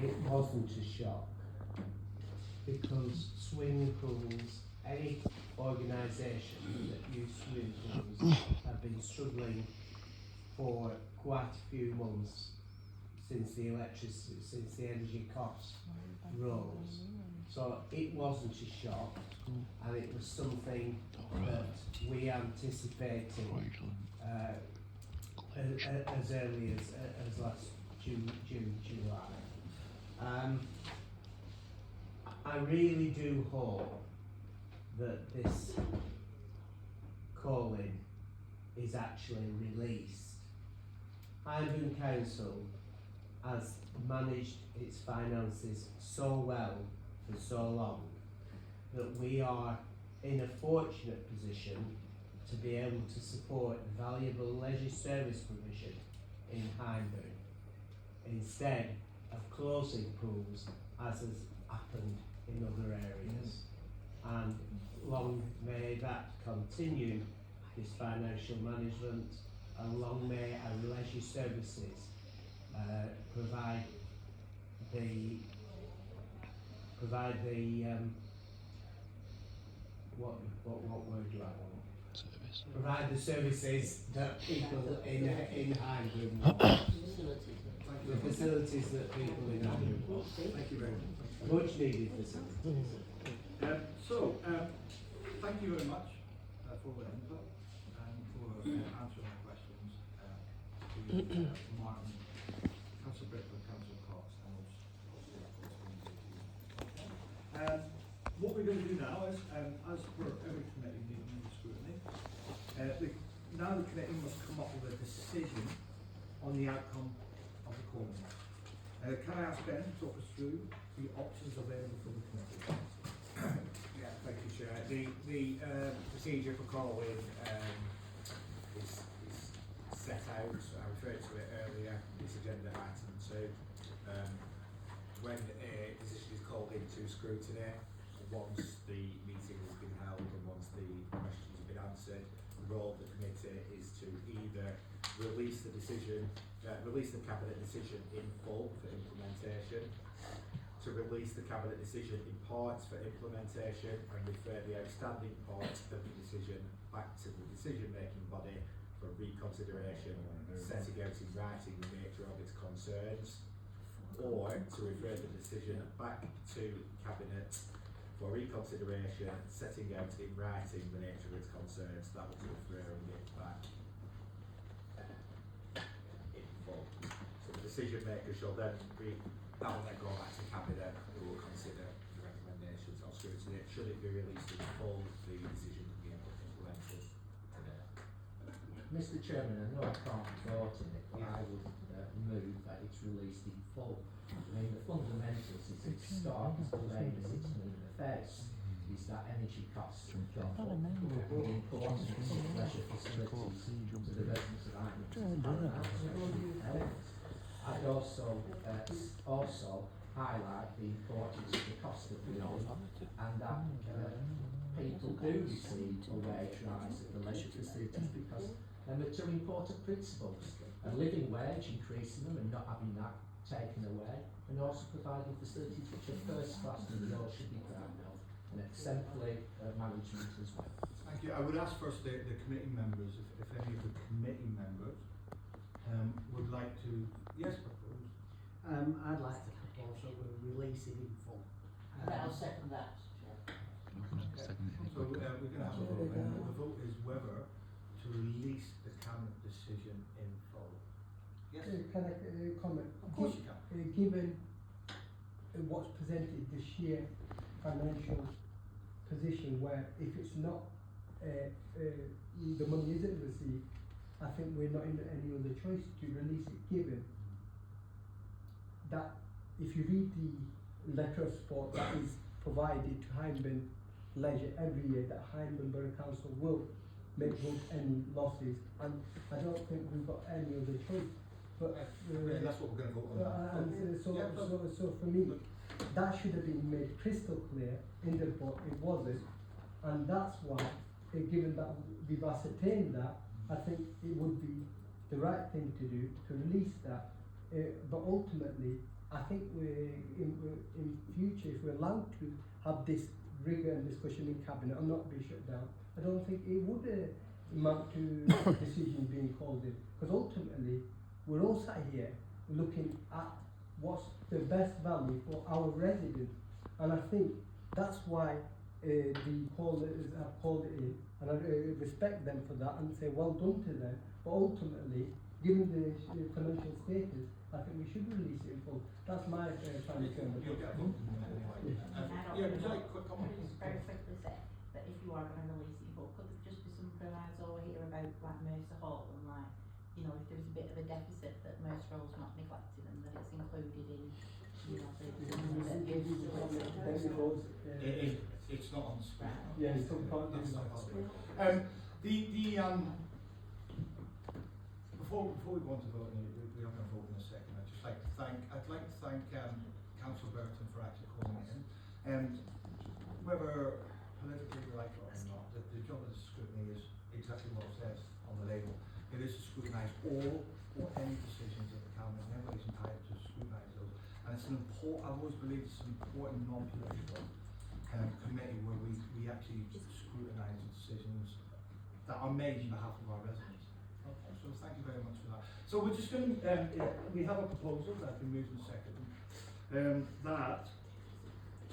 It wasn't a shock because swimming pools, any organisation that use swimming pools have been struggling for quite a few months since the energy costs rose. So it wasn't a shock, and it was something that we anticipated as early as last June, July. I really do hope that this calling is actually released. Hyndburn Council has managed its finances so well for so long that we are in a fortunate position to be able to support valuable leisure service provision in Hyndburn instead of closing pools as has happened in other areas. And long may that continue, this financial management, along may our leisure services provide the what word do I want? Service. Provide the services that people in Hyndburn want. The facilities that people in Hyndburn want. Thank you very much. Much needed facilities. Thank you very much for the input and for answering my questions to Martin, Councillor Brickford, Councillor Cox, and also of course what we're going to do now is, as per every committee meeting in Scrutiny, now the committee must come up with a decision on the outcome of the call. Can I ask Ben to talk us through the options available for the committee? Yeah, thank you, Chair. The procedure for calling is set out. I referred to it earlier. It's agenda item 2. When a decision is called into scrutiny, once the meeting has been held and once the questions have been answered, the role of the committee is to either release the decision, release the cabinet decision in full for implementation, to release the cabinet decision in parts for implementation and refer the outstanding parts of the decision back to the decision-making body for reconsideration, setting out in writing the nature of its concerns, or to refer the decision back to cabinet for reconsideration, setting out in writing the nature of its concerns. That was referring it back in full. So the decision maker shall then that will then go back to cabinet, who will consider the recommendations of scrutiny. Should it be released in full, the decision can be implemented today. Mr Chairman, I know I can't vote in it, but I would move that it's released in full. I mean, the fundamentals is it's stark as plain as it's in the face, is that energy costs have gone up, and the importance of leisure facilities to the residents of Ireland. I'd also highlight the importance of the cost of living, and that people do receive a wage rise at the leisure facilities because them are two important principles: a living wage, increasing them and not having that taken away, and also providing facilities which are first class and we all should be proud of, and exemplary management as well. Thank you. I would ask first the committee members, if any of the committee members would like to, yes, propose. I'd like to propose that we release it in full. I'll second that. So we're going to have a vote. The vote is whether to release the cabinet decision in full. Yes. Can I comment? Of course you can. Given what's presented, the sheer financial position where if it's not, the money isn't received, I think we're not in any other choice to release it, given that if you read the letter of support that is provided to Hyndburn Leisure every year, that Hyndburn Borough Council will make good any losses, and I don't think we've got any other choice. But that's what we're going to vote on. So for me, that should have been made crystal clear in the report. It wasn't, and that's why, given that we've ascertained that, I think it would be the right thing to do to release that. But ultimately, I think in future, if we're allowed to have this rigor and discussion in cabinet and not be shut down, I don't think it would amount to decisions being called in, because ultimately we're all sat here looking at what's the best value for our residents, and I think that's why the callers have called it in, and I respect them for that and say well done to them. But ultimately, given the financial status, I think we should release it in full. That's my final comment. You'll get a vote anyway. Yeah, would you like a quick comment? Just very quickly say that if you are going to release it in full, could there just be some proviso here about like Mercer Hall and like, you know, if there was a bit of a deficit that Mercer Hall's not neglected and that it's included in, you know, the money that gives It's not on the screen. Yeah, it's on part. That's not on the screen. Before we go on to voting, we are going to vote in a second. I'd like to thank Councillor Burton for actually calling in. Whether politically we like it or not, the job of the scrutiny is exactly what it says on the label. It is to scrutinise all or any decisions of the cabinet, and everybody's entitled to scrutinise those. And it's an important, I've always believed it's an important non-political committee where we actually scrutinise the decisions that are made on behalf of our residents. Okay, so thank you very much for that. So we're just going to, we have a proposal that's been moved and seconded, that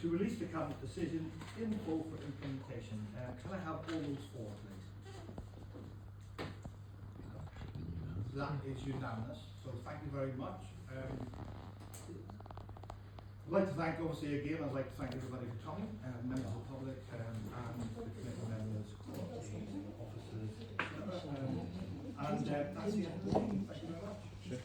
to release the cabinet decision in full for implementation. Can I have all those four, please? That is unanimous, so thank you very much. I'd like to thank, obviously again, I'd like to thank everybody for coming, members of the public, and the committee members, the officers, and that's the end of the meeting. Thank you very much. Sure.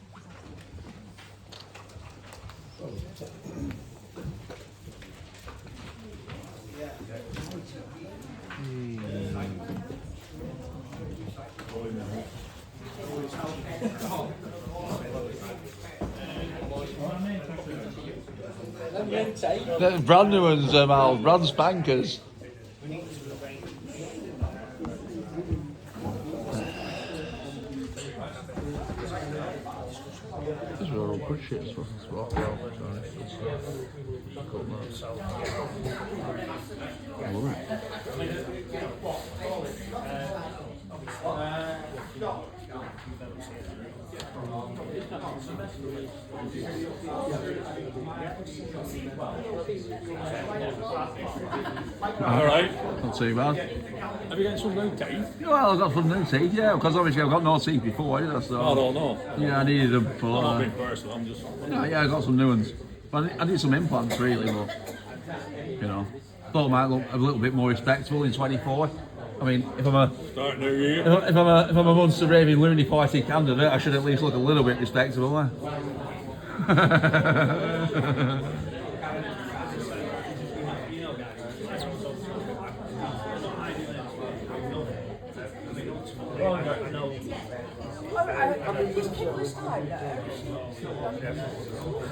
The brand new ones, Al, brand spankers. These are all good shit as well. Alright. Not too bad. Have you got some new teeth? Well, I've got some new teeth, yeah, because obviously I've got no teeth before, either, so... I don't know. Yeah, I needed them for... I'm not being personal, I'm just... Yeah, I got some new ones. But I need some implants, really, but... You know, thought I might look a little bit more respectable in 24. I mean, if I'm a... Start new year. If I'm a Munster raving loony party candidate, I should at least look a little bit respectable, eh?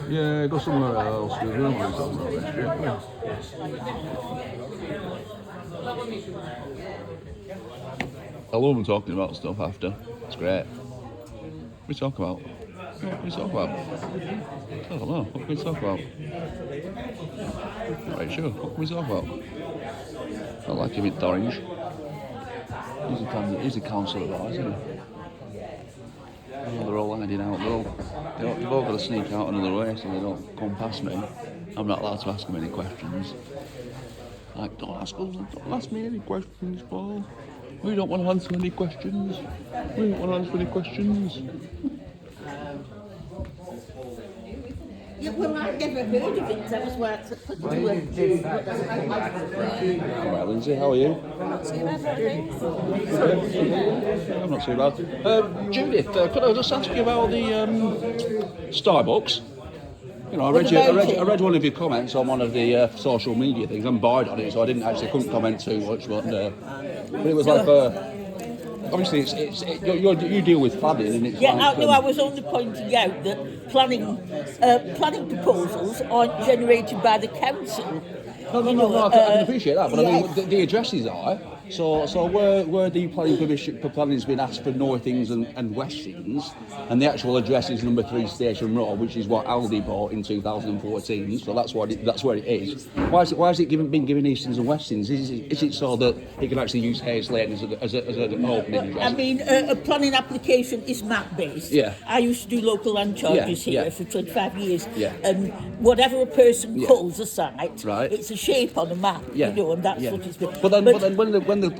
Yeah, go somewhere else. We don't want to talk about this shit. I love them talking about stuff after. It's great. What we talk about? What can we talk about? I don't know. What can we talk about? Not right, sure. What can we talk about? I like him at Orange. He's a councillor of ours, isn't he? Oh, they're all hiding out. They've all got to sneak out another way so they don't come past me. I'm not allowed to ask them any questions. Like, don't ask me any questions, Paul. We don't want to answer any questions. We don't want to answer any questions. Yeah, well, I've never heard of it. I was worked at Alright, Lindsay, how are you? Not too bad, thanks. I'm not too bad. Judith, could I just ask you about the Starbucks? You know, I read one of your comments on one of the social media things. I'm barred on it, so I couldn't comment too much. But it was like obviously you deal with planning, and it's I was only pointing out that planning proposals aren't generated by the council. No, I can appreciate that, but I mean the addresses are. So where the planning permission for planning has been asked for Northings and Westings, and the actual address is number 3 Station Road, which is what Aldi bought in 2014. So that's where it is. Why has it been given Eastings and Westings? Is it so that it can actually use Hayes Lane as an opening address? I mean, a planning application is map based. Yeah. I used to do local land charges here for 25 years. Yeah. And whatever a person calls a site, right, it's a shape on a map. Yeah. And that's what it's been. But then when the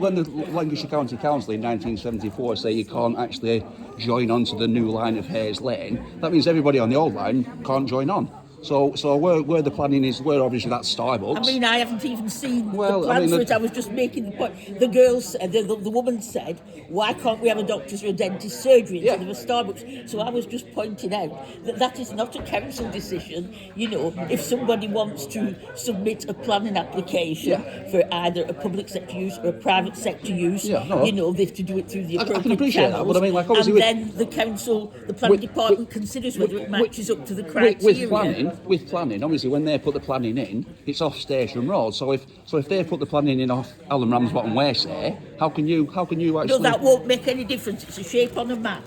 Lancashire County Council in 1974 say you can't actually join onto the new line of Hayes Lane, that means everybody on the old line can't join on. So where the planning is, where obviously that's Starbucks. I mean, I haven't even seen the plans for it. I was just making the point. The girl said, the woman said, why can't we have a doctor's or a dentist's surgery instead of a Starbucks? So I was just pointing out that is not a council decision. If somebody wants to submit a planning application for either a public sector use or a private sector use, they have to do it through the appropriate I can appreciate channels. That, but I mean, like obviously and then the council, the planning department considers whether it matches up to the criteria. With planning, with planning, obviously when they put the planning in, it's off Station Road. So if they put the planning in off Alan Ramsbottom Way, say, how can you actually? No, that won't make any difference. It's a shape on a map.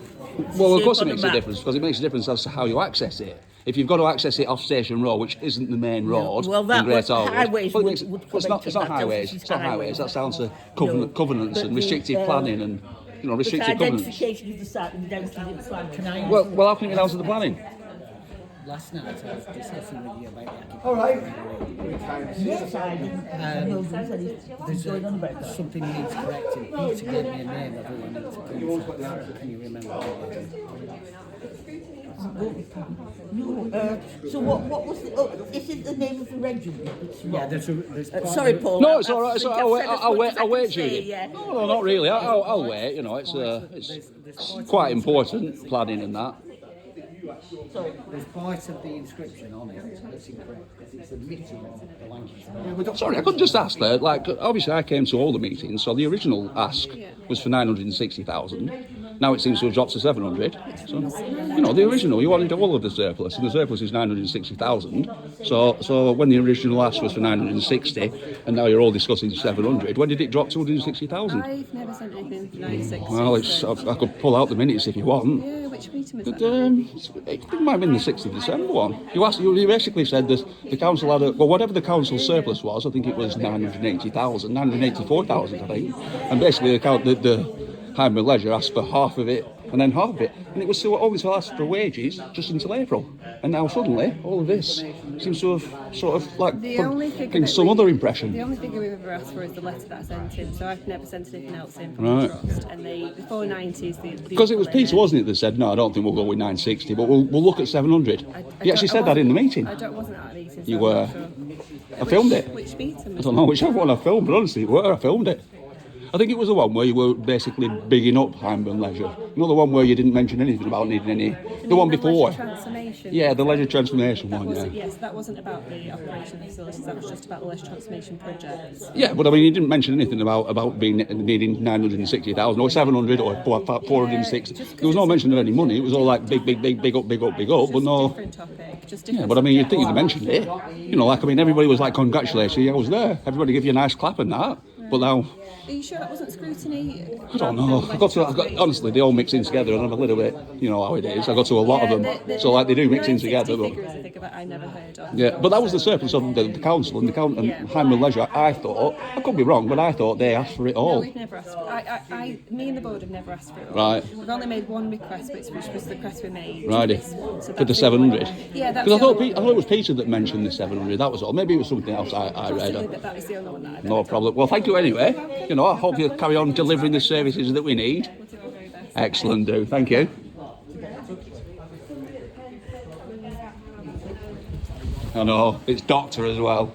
Well, of course it makes a difference, because it makes a difference as to how you access it. If you've got to access it off Station Road, which isn't the main road, well, that in Great was Orwood, highways well, would it's not highways. It's not highways. That's down to covenants and restrictive planning and restrictive covenants. Identification of the site and down to the plan. Can I? Well, how can it get down to the planning? Last night I was discussing with you about that. All right. Yes, I didn't. There's something needs correcting. Peter gave me a name of who I need to contact. Can you remember what it is? No, so what was the, is it the name of the regiment? It's Yeah, wrong. there's Sorry, Paul. No, it's all right. I I'll wait, Judy. Judy. Yeah. No, not really. I'll wait. It's quite important planning and that. There's part of the inscription on it that's incorrect because it's omitting the language. Sorry, I could just ask there. Like, obviously, I came to all the meetings, so the original ask was for 960,000. Now it seems to have dropped to 700. So, the original, you wanted all of the surplus, and the surplus is 960,000. So when the original ask was for 960, and now you're all discussing 700, when did it drop to 160,000? I've never sent anything for 960. Well, I could pull out the minutes if you want. Yeah, which meeting was But, that? it might have been the 6th of December one. You basically said that the council had whatever the council surplus was, I think it was 980,000, 984,000, I think. And basically the Hyndburn Leisure asked for half of it and then half of it. And it was still only to ask for wages just until April. And now suddenly, all of this seems to have sort of like put some other impression. The only figure we've ever asked for is the letter that I sent in, so I've never sent anything else in from Right. the trust. And the 490s, Because it was Peter, wasn't it, that said, no, I don't think we'll go with 960, but we'll look at 700. He actually said that in the meeting. I wasn't at the meeting. So You I'm were. not sure. I filmed it. Which meeting? I don't know whichever one I filmed, but honestly, I filmed it. I think it was the one where you were basically bigging up Hyndburn Leisure. You know, the one where you didn't mention anything about needing any. The one before. Leisure transformation. Yeah, the leisure transformation That one. wasn't, Yeah. Yes, that wasn't about the operation of facilities. That was just about the leisure transformation projects. Yeah, but I mean, you didn't mention anything about needing 960,000 or 700 or 460. There was no mention of any money. It was all like big up, but no. Different topic. Just Yeah, different but I mean, you'd think subject. you'd mentioned it. You know, like, I mean, everybody was like, congratulations, I was there. Everybody give you a nice clap and that. But now, Are you sure that wasn't scrutiny? I don't know. Honestly, they all mix in together, and I'm a little bit, you know how it is. I got to a lot of them, so like they do mix in together. But Figure is a figure that I never heard of. yeah, but that was the surplus of the council and Hyndburn Leisure. I thought, I could be wrong, but I thought they asked for it No, all. we've never asked for it. Me and the board have never asked for it all. Right. We've only made one request, which was the request we made. Righty. This one. So For the that's 700. Yeah, that's Because the I only thought it was Peter that mentioned the 700. That was all. Maybe it was something else I read. Possibly, but that was the only one that I've No ever problem. Well, thank you anyway. You know, I hope you carry on delivering the services that we need. done. We'll do our very best. Excellent, do. Thank you. I know, it's doctor as well.